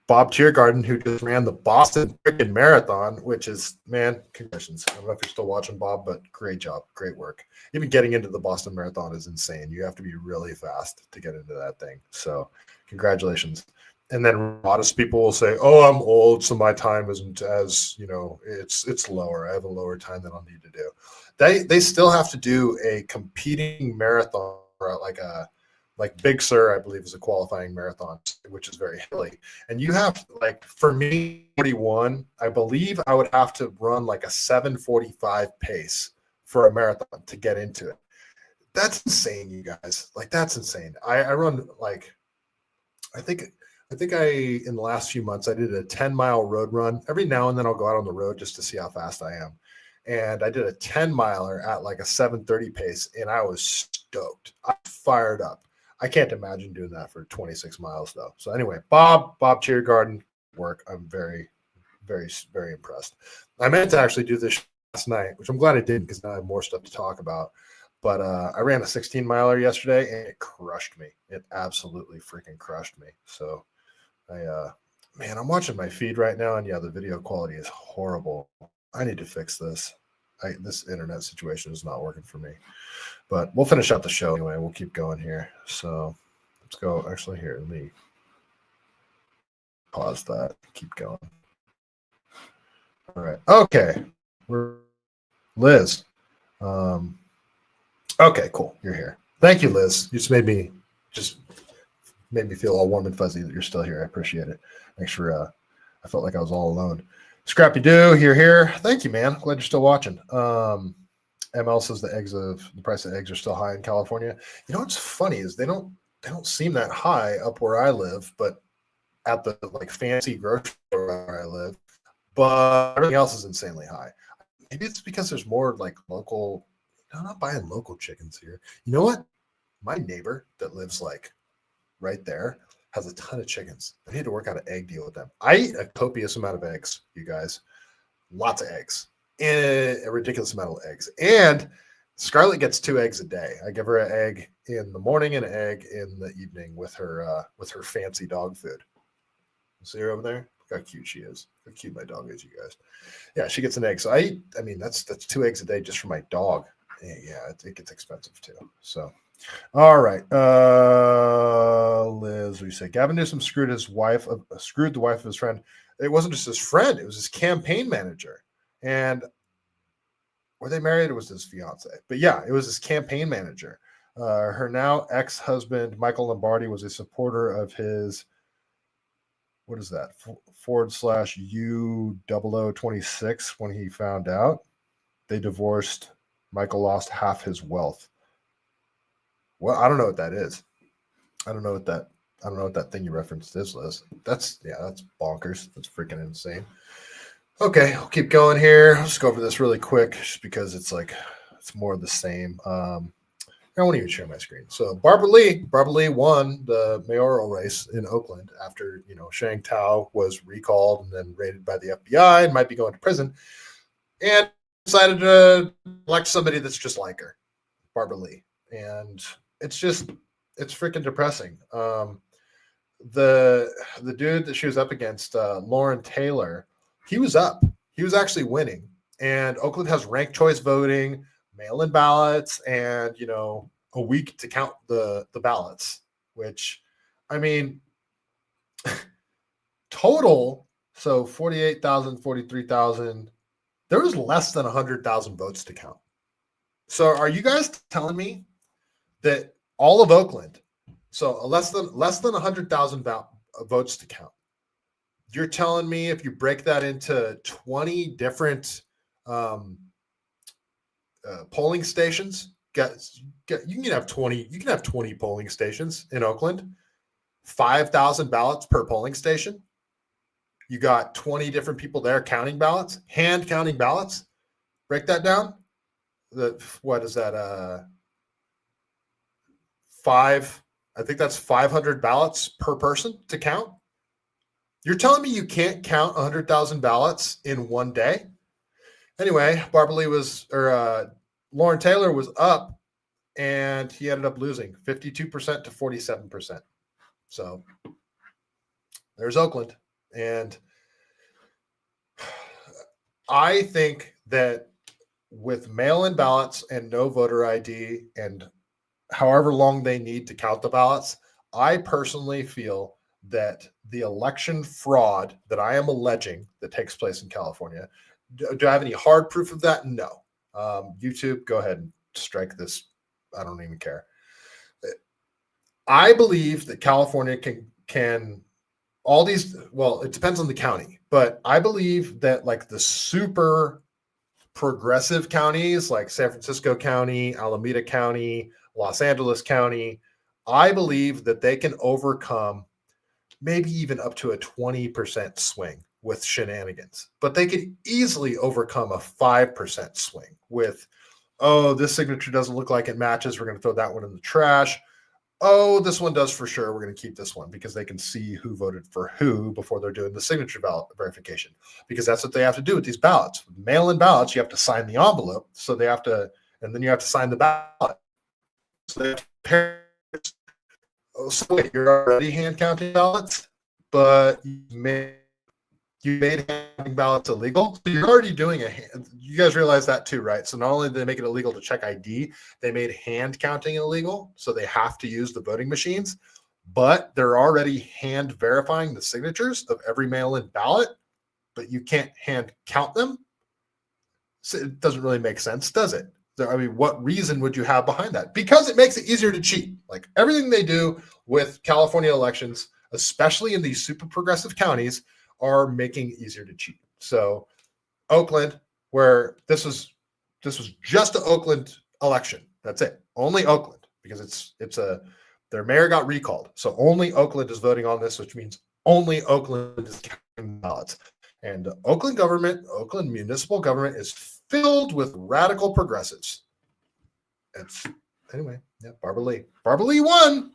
Bob Tiergarten, who just ran the Boston freaking Marathon, which is, man, congratulations. I don't know if you're still watching, Bob, but great job. Great work. Even getting into the Boston Marathon is insane. You have to be really fast to get into that thing. So congratulations. And then modest people will say, oh, I'm old, so my time isn't as, it's lower. I have a lower time than I'll need to do. They still have to do a competing marathon, like Big Sur, I believe, is a qualifying marathon, which is very hilly. And you have, like, for me, 41, I believe I would have to run like a 7:45 pace for a marathon to get into it. That's insane, you guys. Like, that's insane. I run, like, I think in the last few months, I did a 10-mile road run. Every now and then I'll go out on the road just to see how fast I am. And I did a 10-miler at like a 7:30 pace, and I was stoked. I fired up. I can't imagine doing that for 26 miles, though. So anyway, Bob Cheergarden work. I'm very, very, very impressed. I meant to actually do this last night, which I'm glad I didn't because now I have more stuff to talk about. But I ran a 16-miler yesterday, and it crushed me. It absolutely freaking crushed me. So I'm watching my feed right now, and yeah, the video quality is horrible. I need to fix this. This internet situation is not working for me. But we'll finish up the show anyway. We'll keep going here. So let's go. Actually, here, let me pause that. Keep going. All right. Okay. Liz. Okay, cool. You're here. Thank you, Liz. You just made me feel all warm and fuzzy that you're still here. I appreciate it. Thanks for I felt like I was all alone. Scrappy Doo, you're here. Thank you, man. Glad you're still watching. ML says the price of eggs are still high in California. You know what's funny is they don't seem that high up where I live, but at the like fancy grocery store where I live, but everything else is insanely high. Maybe it's because there's more like local. I'm not buying local chickens here. You know what? My neighbor that lives like right there has a ton of chickens. I need to work out an egg deal with them. I eat a copious amount of eggs, you guys. Lots of eggs. And a ridiculous amount of eggs. And Scarlett gets 2 eggs a day. I give her an egg in the morning and an egg in the evening with her fancy dog food. See her over there? Look how cute she is. How cute my dog is, you guys. Yeah, she gets an egg. So that's 2 eggs a day just for my dog. Yeah, it gets expensive too. So, all right. Liz, we say Gavin Newsom screwed the wife of his friend. It wasn't just his friend; it was his campaign manager. And were they married? It was his fiance. But yeah, it was his campaign manager. Her now ex-husband Michael Lombardi was a supporter of his. What is that? /U0026 when he found out. They divorced. Michael lost half his wealth. Well, I don't know what that is. I don't know what that thing you referenced is, Liz. That's bonkers. That's freaking insane. Okay, I'll keep going here. I'll just go over this really quick just because it's more of the same. I won't even share my screen. So Barbara Lee won the mayoral race in Oakland after, Shang Tao was recalled and then raided by the FBI and might be going to prison. And decided to elect somebody that's just like her, Barbara Lee. And it's freaking depressing. The dude that she was up against, Lauren Taylor, he was up. He was actually winning. And Oakland has ranked choice voting, mail-in ballots, and, a week to count the ballots, which, total, so 48,000, 43,000, there was less than 100,000 votes to count. So are you guys telling me that all of Oakland, so less than 100,000 votes to count? You're telling me if you break that into 20 different polling stations, you can have 20 polling stations in Oakland, 5,000 ballots per polling station. You got 20 different people there counting ballots, hand counting ballots. Break that down. What is that? I think that's 500 ballots per person to count. You're telling me you can't count 100,000 ballots in one day? Anyway, Barbara Lee Lauren Taylor was up, and he ended up losing 52% to 47%. So there's Oakland. And I think that with mail-in ballots and no voter ID and however long they need to count the ballots, I personally feel that the election fraud that I am alleging that takes place in California, do I have any hard proof of that? No. YouTube, go ahead and strike this. I don't even care. I believe that California can all these, well, it depends on the county, but I believe that like the super progressive counties like San Francisco County, Alameda County, Los Angeles County, I believe that they can overcome maybe even up to a 20% swing with shenanigans, but they could easily overcome a 5% swing with, oh, this signature doesn't look like it matches. We're going to throw that one in the trash. Oh, this one does for sure. We're going to keep this one because they can see who voted for who before they're doing the signature ballot verification, because that's what they have to do with these ballots. With mail-in ballots, you have to sign the envelope. So they have to, and then you have to sign the ballot. So they have to pair. Oh, so wait, you're already hand counting ballots, but you made handing ballots illegal. So you're already doing you guys realize that too, right? So not only did they make it illegal to check ID, they made hand counting illegal. So they have to use the voting machines, but they're already hand verifying the signatures of every mail-in ballot, but you can't hand count them. So it doesn't really make sense, does it? I mean, what reason would you have behind that? Because it makes it easier to cheat. Like everything they do with California elections, especially in these super progressive counties, are making it easier to cheat. So Oakland, where this was just an Oakland election. That's it. Only Oakland, because their mayor got recalled. So only Oakland is voting on this, which means only Oakland is counting ballots. And Oakland municipal government is filled with radical progressives. Anyway, yeah, Barbara Lee won.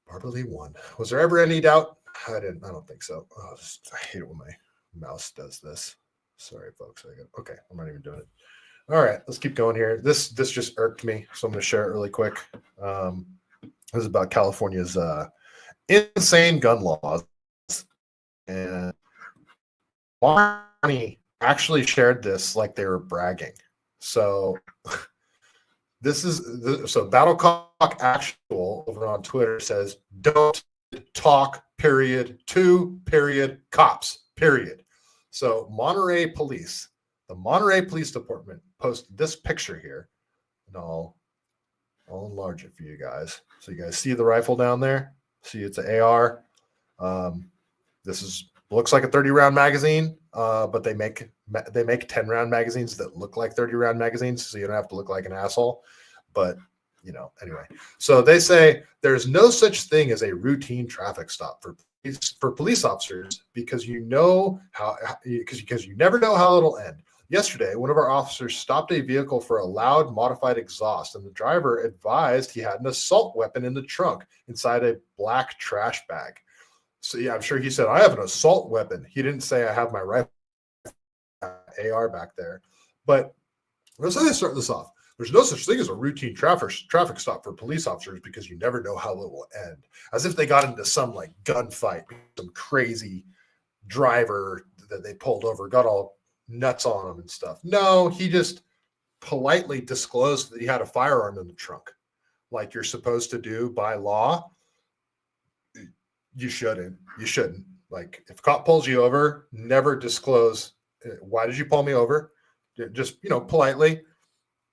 Barbara Lee won. Was there ever any doubt? I don't think so. Oh, I hate it when my mouse does this. Sorry, folks. Okay, I'm not even doing it. All right, let's keep going here. This just irked me, so I'm going to share it really quick. This is about California's insane gun laws. And Bonnie actually shared this like they were bragging. So so Battlecock Actual over on Twitter says, "Don't talk, period, to, period, cops, period." So the Monterey Police Department posted this picture here, and I'll enlarge it for you guys. So you guys see the rifle down there? See, it's an AR. This looks like a 30-round magazine, but they make 10-round magazines that look like 30-round magazines, so you don't have to look like an asshole. But anyway. So they say there's no such thing as a routine traffic stop for police officers because you never know how it'll end. Yesterday, one of our officers stopped a vehicle for a loud modified exhaust, and the driver advised he had an assault weapon in the trunk inside a black trash bag. So yeah, I'm sure he said, "I have an assault weapon." He didn't say, "I have my rifle AR back there." But let's say they start this off. There's no such thing as a routine traffic stop for police officers because you never know how it will end. As if they got into some like gunfight, some crazy driver that they pulled over, got all nuts on him and stuff. No, he just politely disclosed that he had a firearm in the trunk, like you're supposed to do by law. You shouldn't. Like if a cop pulls you over, never disclose, why did you pull me over? Just, politely.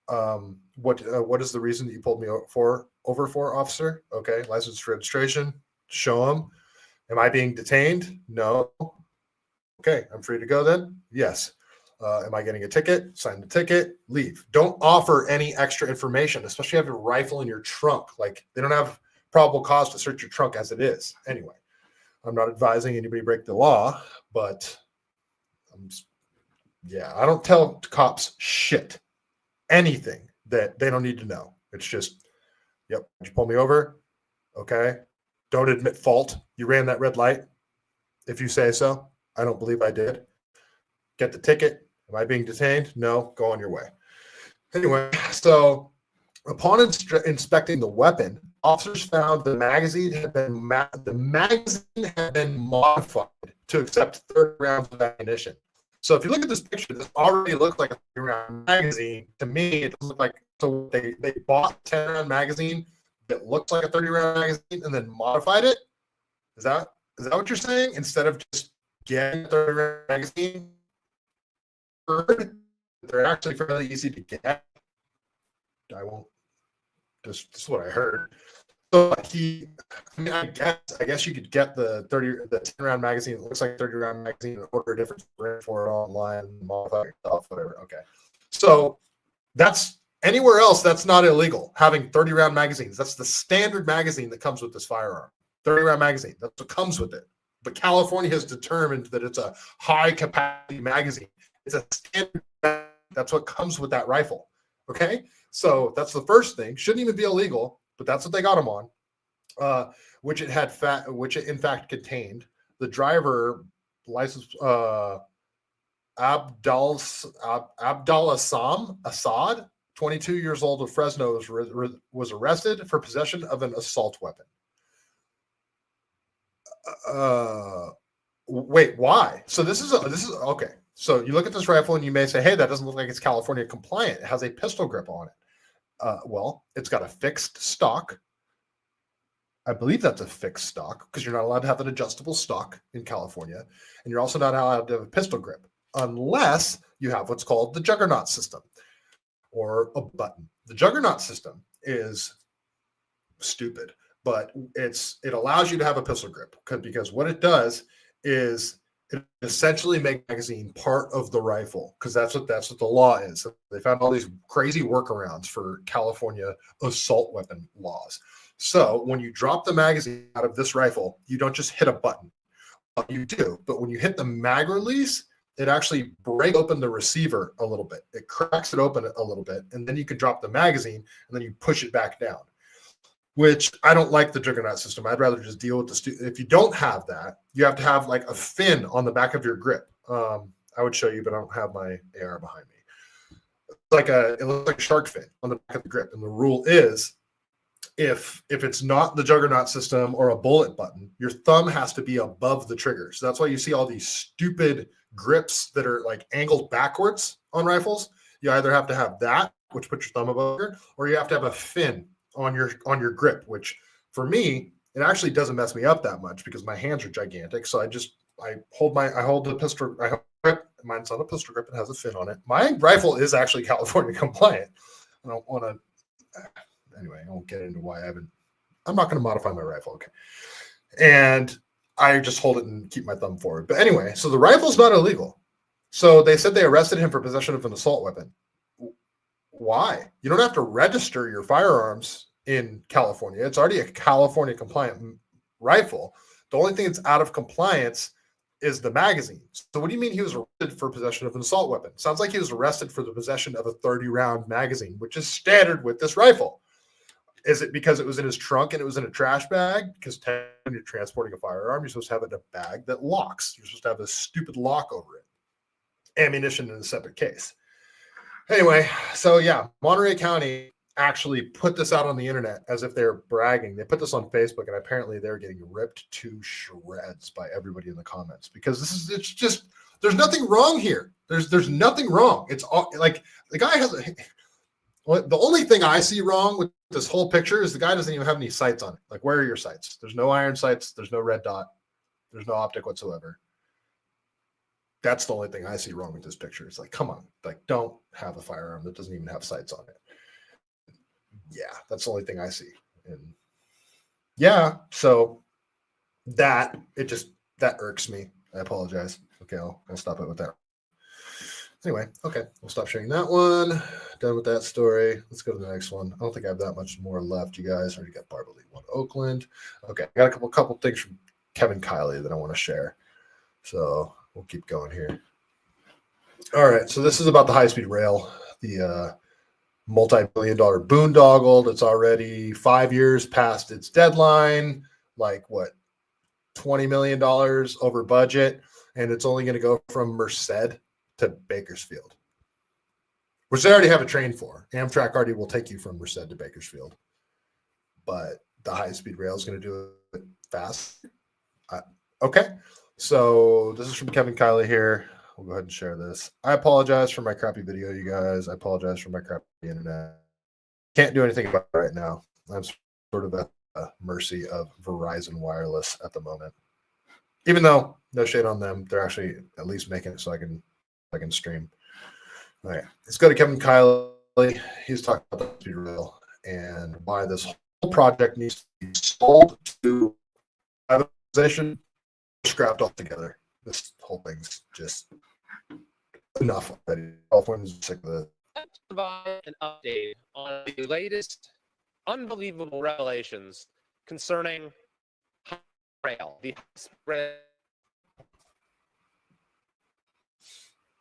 What is the reason that you pulled me over for, officer? Okay, license, registration, show them. Am I being detained? No. Okay, I'm free to go then? Yes. Am I getting a ticket? Sign the ticket, leave. Don't offer any extra information, especially if you have a rifle in your trunk. Like they don't have probable cause to search your trunk as it is. Anyway, I'm not advising anybody break the law, but I don't tell cops shit, anything that they don't need to know. It's just, yep, did you pull me over? Okay. Don't admit fault. You ran that red light. If you say so, I don't believe I did. Get the ticket. Am I being detained? No, go on your way. Anyway, so upon inspecting the weapon, officers found the magazine had been modified to accept 30 rounds of ammunition. So if you look at this picture, this already looks like a 30-round magazine. To me, it doesn't look like, so they bought a 10-round magazine that looks like a 30-round magazine and then modified it. Is that what you're saying? Instead of just getting a 30-round magazine, they're actually fairly easy to get. I won't. This is what I heard. So I guess you could get the 10-round magazine. It looks like a 30-round magazine and order a different print for it online, modify it yourself, whatever. Okay. So that's anywhere else that's not illegal, having 30-round magazines. That's the standard magazine that comes with this firearm. 30-round magazine. That's what comes with it. But California has determined that it's a high capacity magazine. It's a standard. That's what comes with that rifle. Okay. So that's the first thing. Shouldn't even be illegal, but that's what they got them on. Which it in fact contained. The driver, license Abdul Assad, 22 years old of Fresno, was arrested for possession of an assault weapon. Wait, why? So this is okay. So you look at this rifle and you may say, hey, that doesn't look like it's California compliant. It has a pistol grip on it. Well, it's got a fixed stock. I believe that's a fixed stock because you're not allowed to have an adjustable stock in California. And you're also not allowed to have a pistol grip unless you have what's called the juggernaut system or a button. The juggernaut system is stupid, but it allows you to have a pistol grip because what it does is it essentially makes the magazine part of the rifle because that's what the law is. So they found all these crazy workarounds for California assault weapon laws. So when you drop the magazine out of this rifle, you don't just hit a button. You do, but when you hit the mag release, it actually breaks open the receiver a little bit. It cracks it open a little bit, and then you can drop the magazine, and then you push it back down. Which I don't like the juggernaut system. I'd rather just deal with if you don't have that, you have to have like a fin on the back of your grip. I would show you, but I don't have my AR behind me. It looks like a shark fin on the back of the grip. And the rule is if it's not the juggernaut system or a bullet button, your thumb has to be above the trigger. So that's why you see all these stupid grips that are like angled backwards on rifles. You either have to have that, which puts your thumb above it, or you have to have a fin on your grip, which for me, it actually doesn't mess me up that much because my hands are gigantic. So I hold the pistol, I hold grip. Mine's not a pistol grip, it has a fin on it. My rifle is actually California compliant. I don't want to, anyway, I won't get into why I'm not going to modify my rifle. Okay. And I just hold it and keep my thumb forward. But anyway, so the rifle's not illegal. So they said they arrested him for possession of an assault weapon. Why? You don't have to register your firearms in California. It's already a California compliant rifle. The only thing that's out of compliance is the magazine. So what do you mean he was arrested for possession of an assault weapon? Sounds like he was arrested for the possession of a 30-round magazine, which is standard with this rifle. Is it because it was in his trunk and it was in a trash bag? Because when you're transporting a firearm, you're supposed to have it in a bag that locks. You're supposed to have a stupid lock over it. Ammunition in a separate case. Anyway, so yeah, Monterey County actually put this out on the internet as if they're bragging. They put this on Facebook, and apparently they're getting ripped to shreds by everybody in the comments because it's just there's nothing wrong here. There's nothing wrong. It's all like the guy has the only thing I see wrong with this whole picture is the guy doesn't even have any sights on it. Like, where are your sights? There's no iron sights. There's no red dot. There's no optic whatsoever. That's the only thing I see wrong with this picture. It's like, come on, like, don't have a firearm that doesn't even have sights on it. Yeah, that's the only thing I see. And yeah, so that irks me. I apologize. Okay, I'll stop it with that. Anyway, okay, we'll stop sharing that one. Done with that story. Let's go to the next one. I don't think I have that much more left, you guys. I already got Barbara Lee, one Oakland. Okay, I got a couple things from Kevin Kiley that I want to share. So we'll keep going here. All right, so this is about the high-speed rail, the multi-billion-dollar boondoggle that's already 5 years past its deadline, like what, $20 million over budget, and it's only going to go from Merced to Bakersfield. which they already have a train for. Amtrak already will take you from Merced to Bakersfield, but the high-speed rail is going to do it fast. Okay, so this is from Kevin Kiley here. We'll go ahead and share this. I apologize for my crappy video, you guys. I apologize for my crappy internet. Can't do anything about it right now. I'm sort of at the mercy of Verizon Wireless at the moment. Even though, no shade on them, they're actually at least making it so I can stream. All right, let's go to Kevin Kiley. He's talking about the high-speed rail and why this whole project needs to be sold to privatization, scrapped altogether. This whole thing's just enough already. Californians are sick of it. Let's provide an update on the latest unbelievable revelations concerning rail.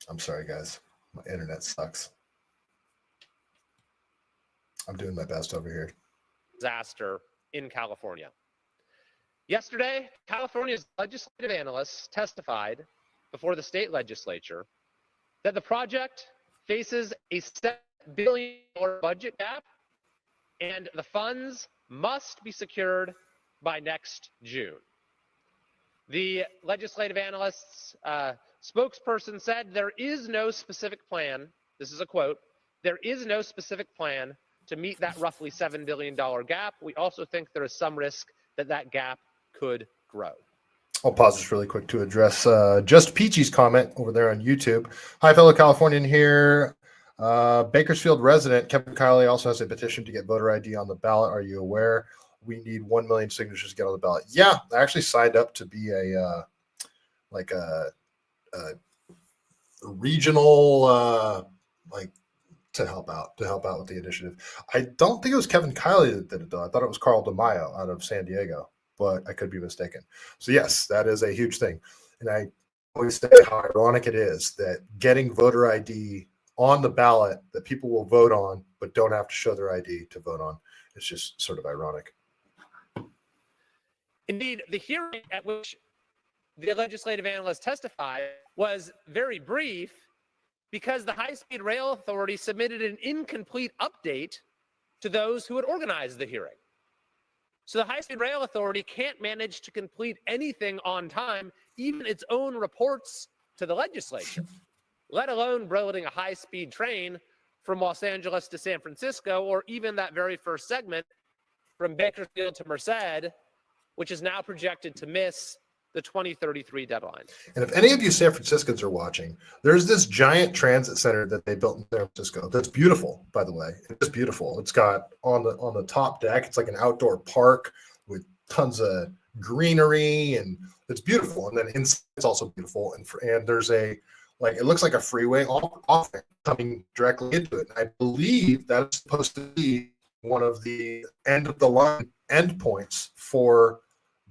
I'm sorry, guys. My internet sucks. I'm doing my best over here. Disaster in California. Yesterday, California's legislative analysts testified before the state legislature that the project faces a $7 billion budget gap and the funds must be secured by next June. The legislative analysts' spokesperson said there is no specific plan. This is a quote. There is no specific plan to meet that roughly $7 billion gap. We also think there is some risk that that gap could grow. I'll pause this really quick to address Just Peachy's comment over there on YouTube. Hi, fellow Californian here. Bakersfield resident Kevin Kiley also has a petition to get voter ID on the ballot. Are you aware? We need 1 million signatures to get on the ballot. Yeah, I actually signed up to be a regional to help out with the initiative. I don't think it was Kevin Kiley that did it though. I thought it was Carl DeMaio out of San Diego, but I could be mistaken. So yes, that is a huge thing. And I always say how ironic it is that getting voter ID on the ballot that people will vote on, but don't have to show their ID to vote on. It's just sort of ironic. Indeed, the hearing at which the legislative analyst testified was very brief because the High-Speed Rail Authority submitted an incomplete update to those who had organized the hearing. So the High-Speed Rail Authority can't manage to complete anything on time, even its own reports to the legislature, let alone building a high-speed train from Los Angeles to San Francisco, or even that very first segment from Bakersfield to Merced, which is now projected to miss the 2033 deadline. And if any of you San Franciscans are watching, there's this giant transit center that they built in San Francisco. That's beautiful, by the way. It's beautiful. It's got on the top deck, it's like an outdoor park with tons of greenery, and it's beautiful. And then inside it's also beautiful. And there's it looks like a freeway off coming directly into it. And I believe that's supposed to be one of the end of the line endpoints for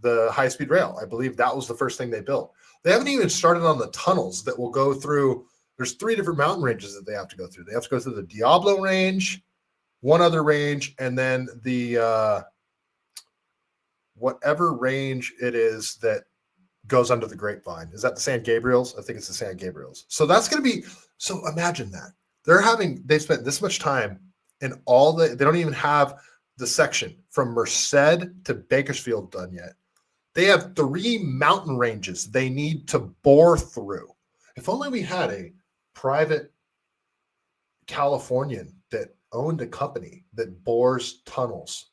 the high-speed rail. I believe that was the first thing they built. They haven't even started on the tunnels that will go through. There's 3 different mountain ranges that they have to go through. They have to go through the Diablo Range, one other range, and then the whatever range it is that goes under the Grapevine. Is that the San Gabriels? I think it's the San Gabriels. So that's going to be, so imagine that. They spent this much time and they don't even have the section from Merced to Bakersfield done yet. They have 3 mountain ranges they need to bore through. If only we had a private Californian that owned a company that bores tunnels.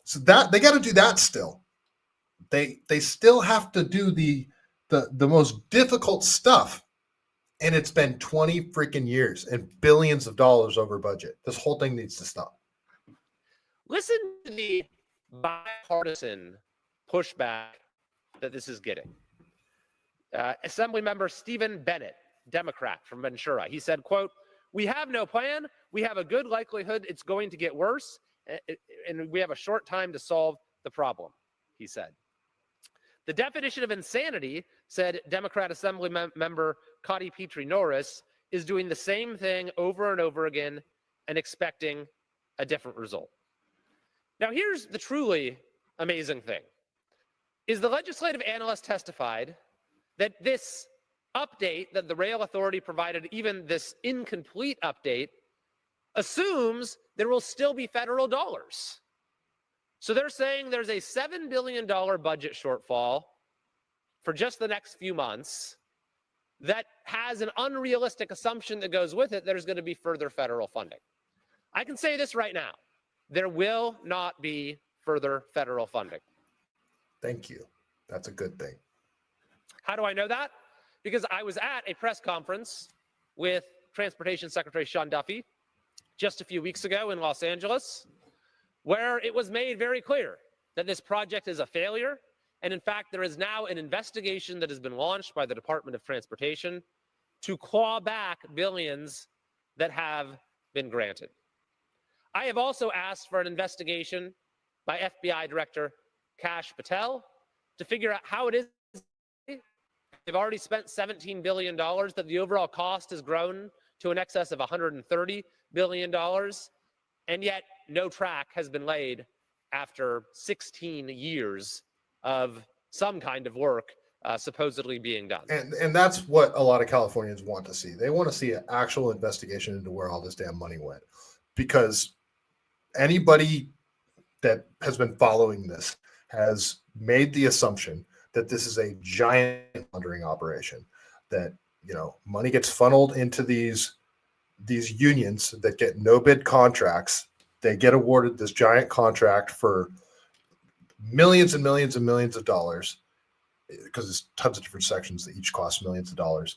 So that they got to do that still. They still have to do the most difficult stuff. And it's been 20 freaking years and billions of dollars over budget. This whole thing needs to stop. Listen to the bipartisan pushback that this is getting. Assemblymember Stephen Bennett, Democrat from Ventura, he said, quote, "We have no plan. We have a good likelihood it's going to get worse, and we have a short time to solve the problem," he said. The definition of insanity, said Democrat Assembly member Cotty Petrie Norris, is doing the same thing over and over again and expecting a different result. Now, here's the truly amazing thing, is the legislative analyst testified that this update that the Rail Authority provided, even this incomplete update, assumes there will still be federal dollars. So they're saying there's a $7 billion budget shortfall for just the next few months that has an unrealistic assumption that goes with it. There's going to be further federal funding. I can say this right now. There will not be further federal funding. Thank you. That's a good thing. How do I know that? Because I was at a press conference with Transportation Secretary Sean Duffy just a few weeks ago in Los Angeles, where it was made very clear that this project is a failure. And in fact, there is now an investigation that has been launched by the Department of Transportation to claw back billions that have been granted. I have also asked for an investigation by FBI Director Kash Patel to figure out how it is they've already spent $17 billion, that the overall cost has grown to an excess of $130 billion, and yet no track has been laid after 16 years of some kind of work supposedly being done. And that's what a lot of Californians want to see. They want to see an actual investigation into where all this damn money went. Because anybody that has been following this has made the assumption that this is a giant laundering operation, that, you know, money gets funneled into these unions that get no bid contracts. They get awarded this giant contract for millions and millions and millions of dollars, because there's tons of different sections that each cost millions of dollars.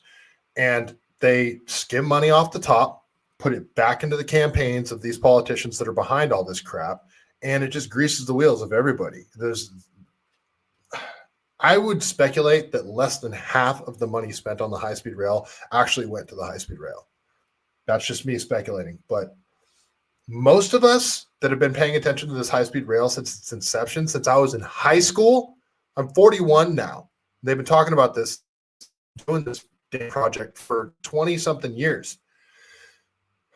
And they skim money off the top, put it back into the campaigns of these politicians that are behind all this crap, and it just greases the wheels of everybody. I would speculate that less than half of the money spent on the high-speed rail actually went to the high-speed rail. That's just me speculating. But most of us that have been paying attention to this high-speed rail since its inception, since I was in high school, I'm 41 now. They've been talking about this, doing this project for 20-something years.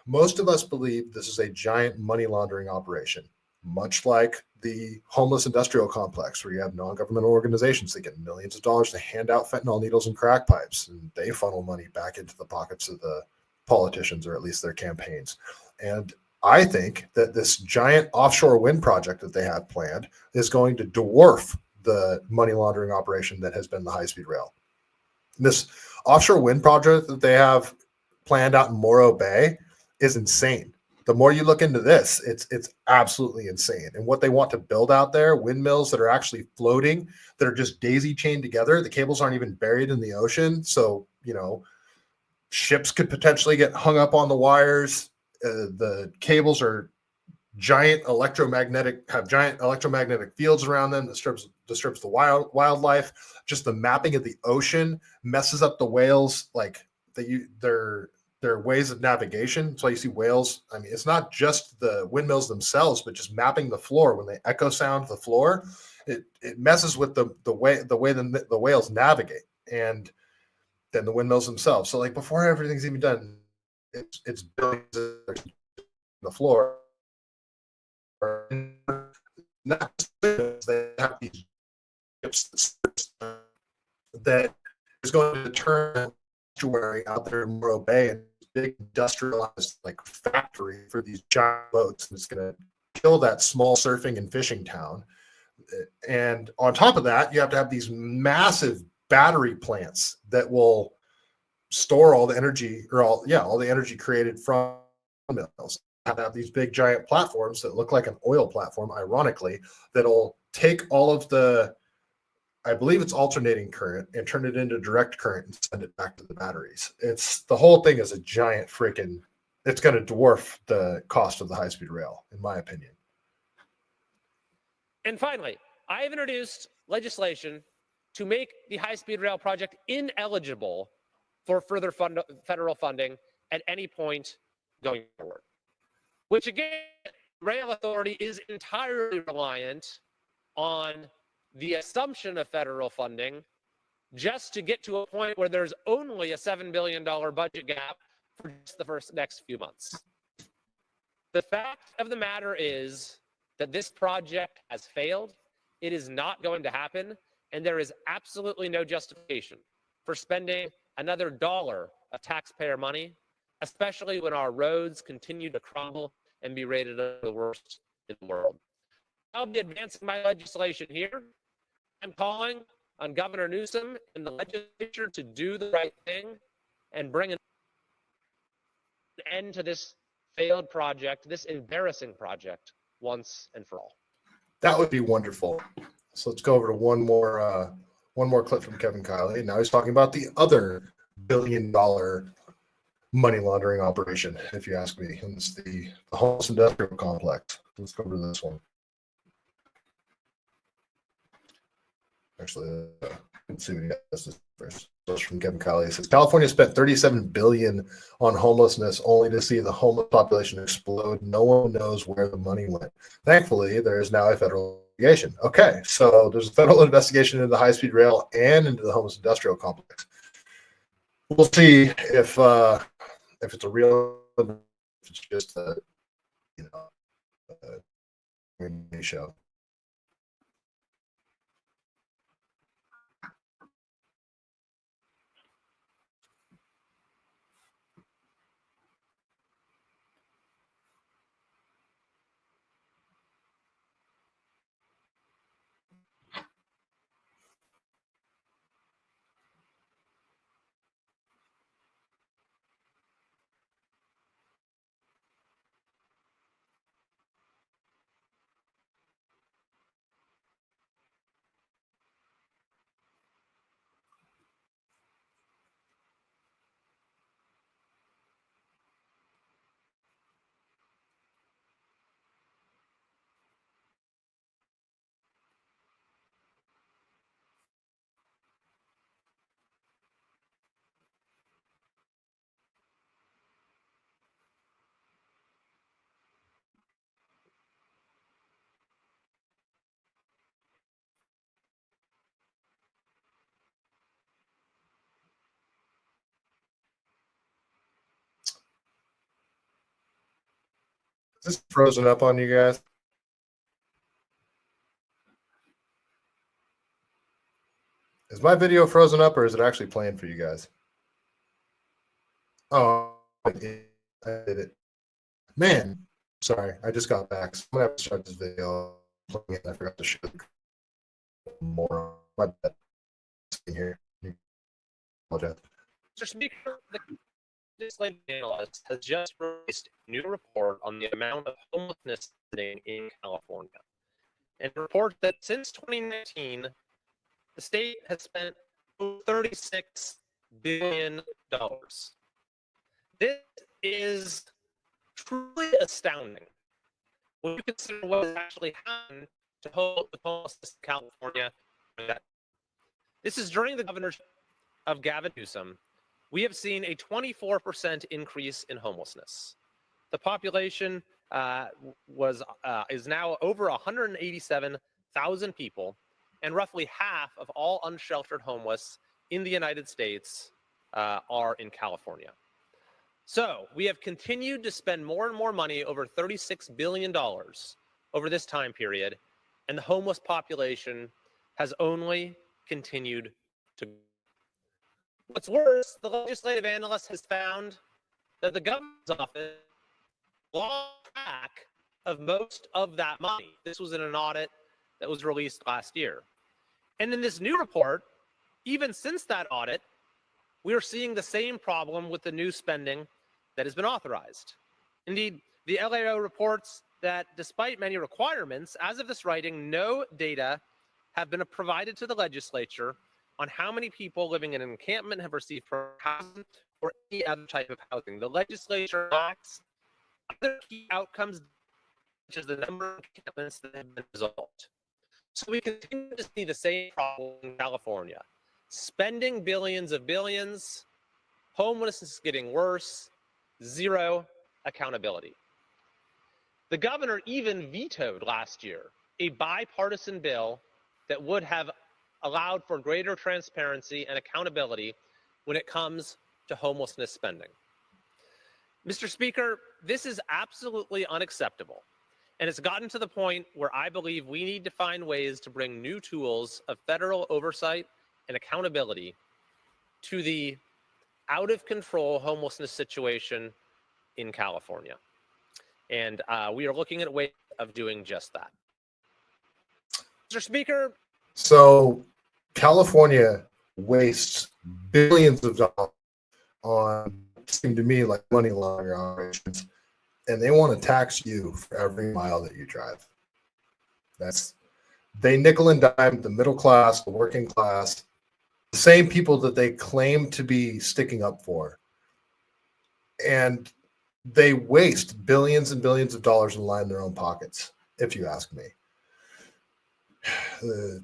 Most of us believe this is a giant money laundering operation, much like the homeless industrial complex, where you have non-governmental organizations that get millions of dollars to hand out fentanyl needles and crack pipes, and they funnel money back into the pockets of the politicians, or at least their campaigns. And I think that this giant offshore wind project that they have planned is going to dwarf the money laundering operation that has been the high-speed rail. This offshore wind project that they have planned out in Morro Bay is insane. The more you look into this, it's absolutely insane. And what they want to build out there, windmills that are actually floating, that are just daisy chained together. The cables aren't even buried in the ocean. So, you know, ships could potentially get hung up on the wires. The cables are giant electromagnetic fields around them that disturbs the wildlife. Just the mapping of the ocean messes up the whales, like their ways of navigation. That's why you see whales. I mean, it's not just the windmills themselves, but just mapping the floor. When they echo sound the floor, it messes with the way the whales navigate, and then the windmills themselves. So, like, before everything's even done, it's billions of the floor. Not just they have these ships that is going to turn estuary out there in Morro Bay and big industrialized like factory for these giant boats. It's going to kill that small surfing and fishing town. And on top of that, you have to have these massive battery plants that will store all the energy, or all the energy created from mills. Have to have these big giant platforms that look like an oil platform, ironically, that'll take all of the, I believe it's alternating current, and turn it into direct current and send it back to the batteries. The whole thing is a giant freaking, it's going to dwarf the cost of the high-speed rail, in my opinion. And finally, I have introduced legislation to make the high-speed rail project ineligible for further federal funding at any point going forward. Which again, Rail Authority is entirely reliant on the assumption of federal funding just to get to a point where there's only a $7 billion budget gap for just the next few months. The fact of the matter is that this project has failed. It is not going to happen, and there is absolutely no justification for spending another dollar of taxpayer money, especially when our roads continue to crumble and be rated the worst in the world. I'll be advancing my legislation here. I'm calling on Governor Newsom and the legislature to do the right thing and bring an end to this failed project, this embarrassing project, once and for all. That would be wonderful. So let's go over to one more clip from Kevin Kiley. Now he's talking about the other $1 billion money laundering operation, if you ask me. And it's the homeless industrial complex. Let's go over to this one. Actually, let's see what he has this first. This from Kevin Kiley. It says California spent $37 billion on homelessness, only to see the homeless population explode. No one knows where the money went. Thankfully, there is now a federal investigation. Okay, so there's a federal investigation into the high-speed rail and into the homeless industrial complex. We'll see if it's a real, if it's just a show. Is this frozen up on you guys? Is my video frozen up or is it actually playing for you guys? Oh, I did it. Man, sorry, I just got back. So I'm gonna have to start this video. I forgot to show more. My bad. Here. Apologize. Mr. Speaker, the legislative analyst has just released a new report on the amount of homelessness in California. And reports that since 2019, the state has spent $36 billion. This is truly astounding when you consider what has actually happened to homelessness in California. This is during the governorship of Gavin Newsom. We have seen a 24% increase in homelessness. The population is now over 187,000 people, and roughly half of all unsheltered homeless in the United States are in California. So we have continued to spend more and more money, over $36 billion over this time period, and the homeless population has only continued to grow. What's worse, the legislative analyst has found that the governor's office lost track of most of that money. This was in an audit that was released last year. And in this new report, even since that audit, we are seeing the same problem with the new spending that has been authorized. Indeed, the LAO reports that despite many requirements, as of this writing, no data have been provided to the legislature on how many people living in an encampment have received housing or any other type of housing. The legislature lacks other key outcomes, such as the number of encampments that have been resolved. So we continue to see the same problem in California. Spending billions of billions, homelessness is getting worse, zero accountability. The governor even vetoed last year a bipartisan bill that would have allowed for greater transparency and accountability when it comes to homelessness spending. Mr. Speaker, this is absolutely unacceptable. And it's gotten to the point where I believe we need to find ways to bring new tools of federal oversight and accountability to the out of control homelessness situation in California. And we are looking at ways of doing just that. Mr. Speaker. So California wastes billions of dollars on, seem to me, like money laundering operations, and they want to tax you for every mile that you drive. They nickel and dime the middle class, the working class, the same people that they claim to be sticking up for. And they waste billions and billions of dollars and line their own pockets, if you ask me. The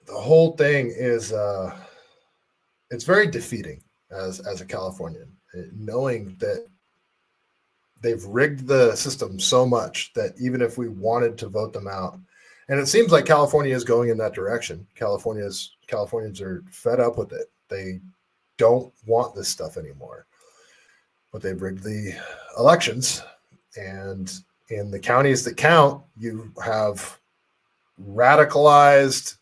whole thing is, it's very defeating as a Californian, knowing that they've rigged the system so much that even if we wanted to vote them out, and it seems like California is going in that direction. Californians are fed up with it. They don't want this stuff anymore. But they've rigged the elections, and in the counties that count, you have radicalized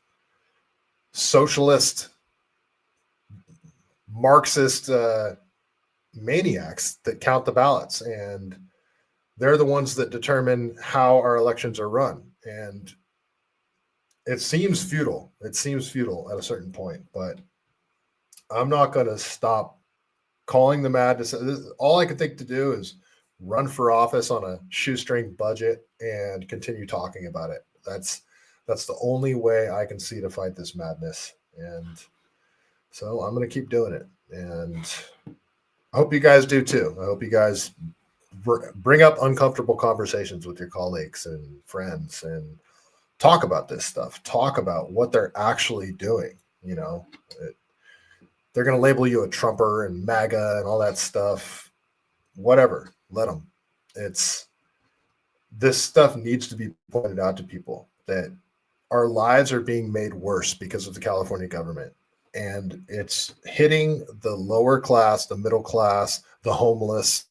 socialist, Marxist maniacs that count the ballots, and they're the ones that determine how our elections are run. And it seems futile. It seems futile at a certain point, but I'm not going to stop calling the madness. All I can think to do is run for office on a shoestring budget and continue talking about it. That's the only way I can see to fight this madness. And so I'm going to keep doing it. And I hope you guys do too. I hope you guys bring up uncomfortable conversations with your colleagues and friends and talk about this stuff. Talk about what they're actually doing. You know, they're going to label you a Trumper and MAGA and all that stuff. Whatever, let them. This stuff needs to be pointed out to people that our lives are being made worse because of the California government. And it's hitting the lower class, the middle class, the homeless.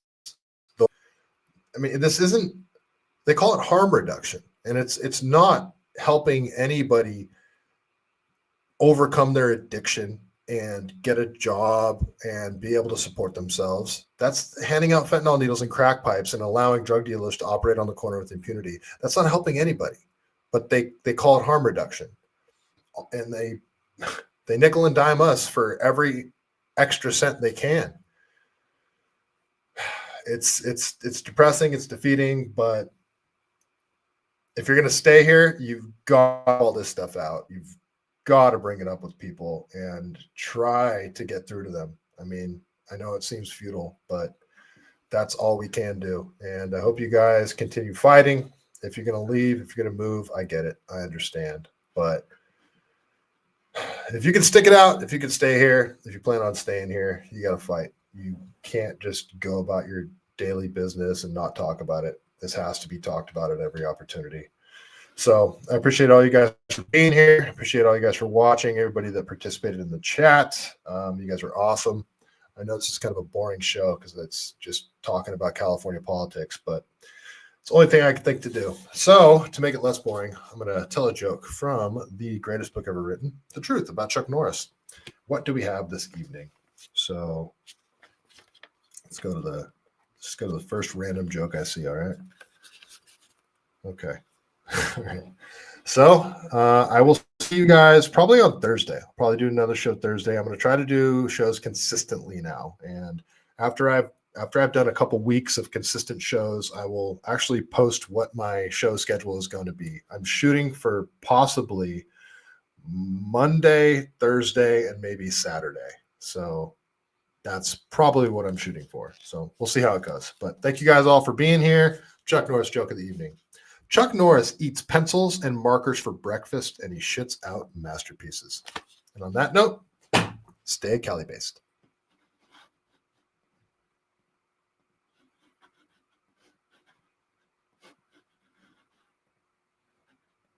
This isn't, they call it harm reduction. And it's not helping anybody overcome their addiction and get a job and be able to support themselves. That's handing out fentanyl needles and crack pipes and allowing drug dealers to operate on the corner with impunity. That's not helping anybody, but they call it harm reduction. And they nickel and dime us for every extra cent they can. It's depressing, it's defeating, but if you're going to stay here, you've got all this stuff out. You've got to bring it up with people and try to get through to them. I mean, I know it seems futile, but that's all we can do. And I hope you guys continue fighting. If you're going to leave, if you're going to move, I get it. I understand. But if you can stick it out, if you can stay here, if you plan on staying here, you got to fight. You can't just go about your daily business and not talk about it. This has to be talked about at every opportunity. So I appreciate all you guys for being here. I appreciate all you guys for watching, everybody that participated in the chat. You guys are awesome. I know this is kind of a boring show because it's just talking about California politics, but it's the only thing I can think to do. So to make it less boring, I'm going to tell a joke from the greatest book ever written, The Truth About Chuck Norris. What do we have this evening? So let's go to the first random joke I see. All right. Okay. All right. So I will see you guys probably on Thursday. I'll probably do another show Thursday. I'm going to try to do shows consistently now. And after I've done a couple weeks of consistent shows, I will actually post what my show schedule is going to be. I'm shooting for possibly Monday, Thursday, and maybe Saturday. So that's probably what I'm shooting for. So we'll see how it goes. But thank you guys all for being here. Chuck Norris joke of the evening. Chuck Norris eats pencils and markers for breakfast, and he shits out masterpieces. And on that note, stay CaliBased.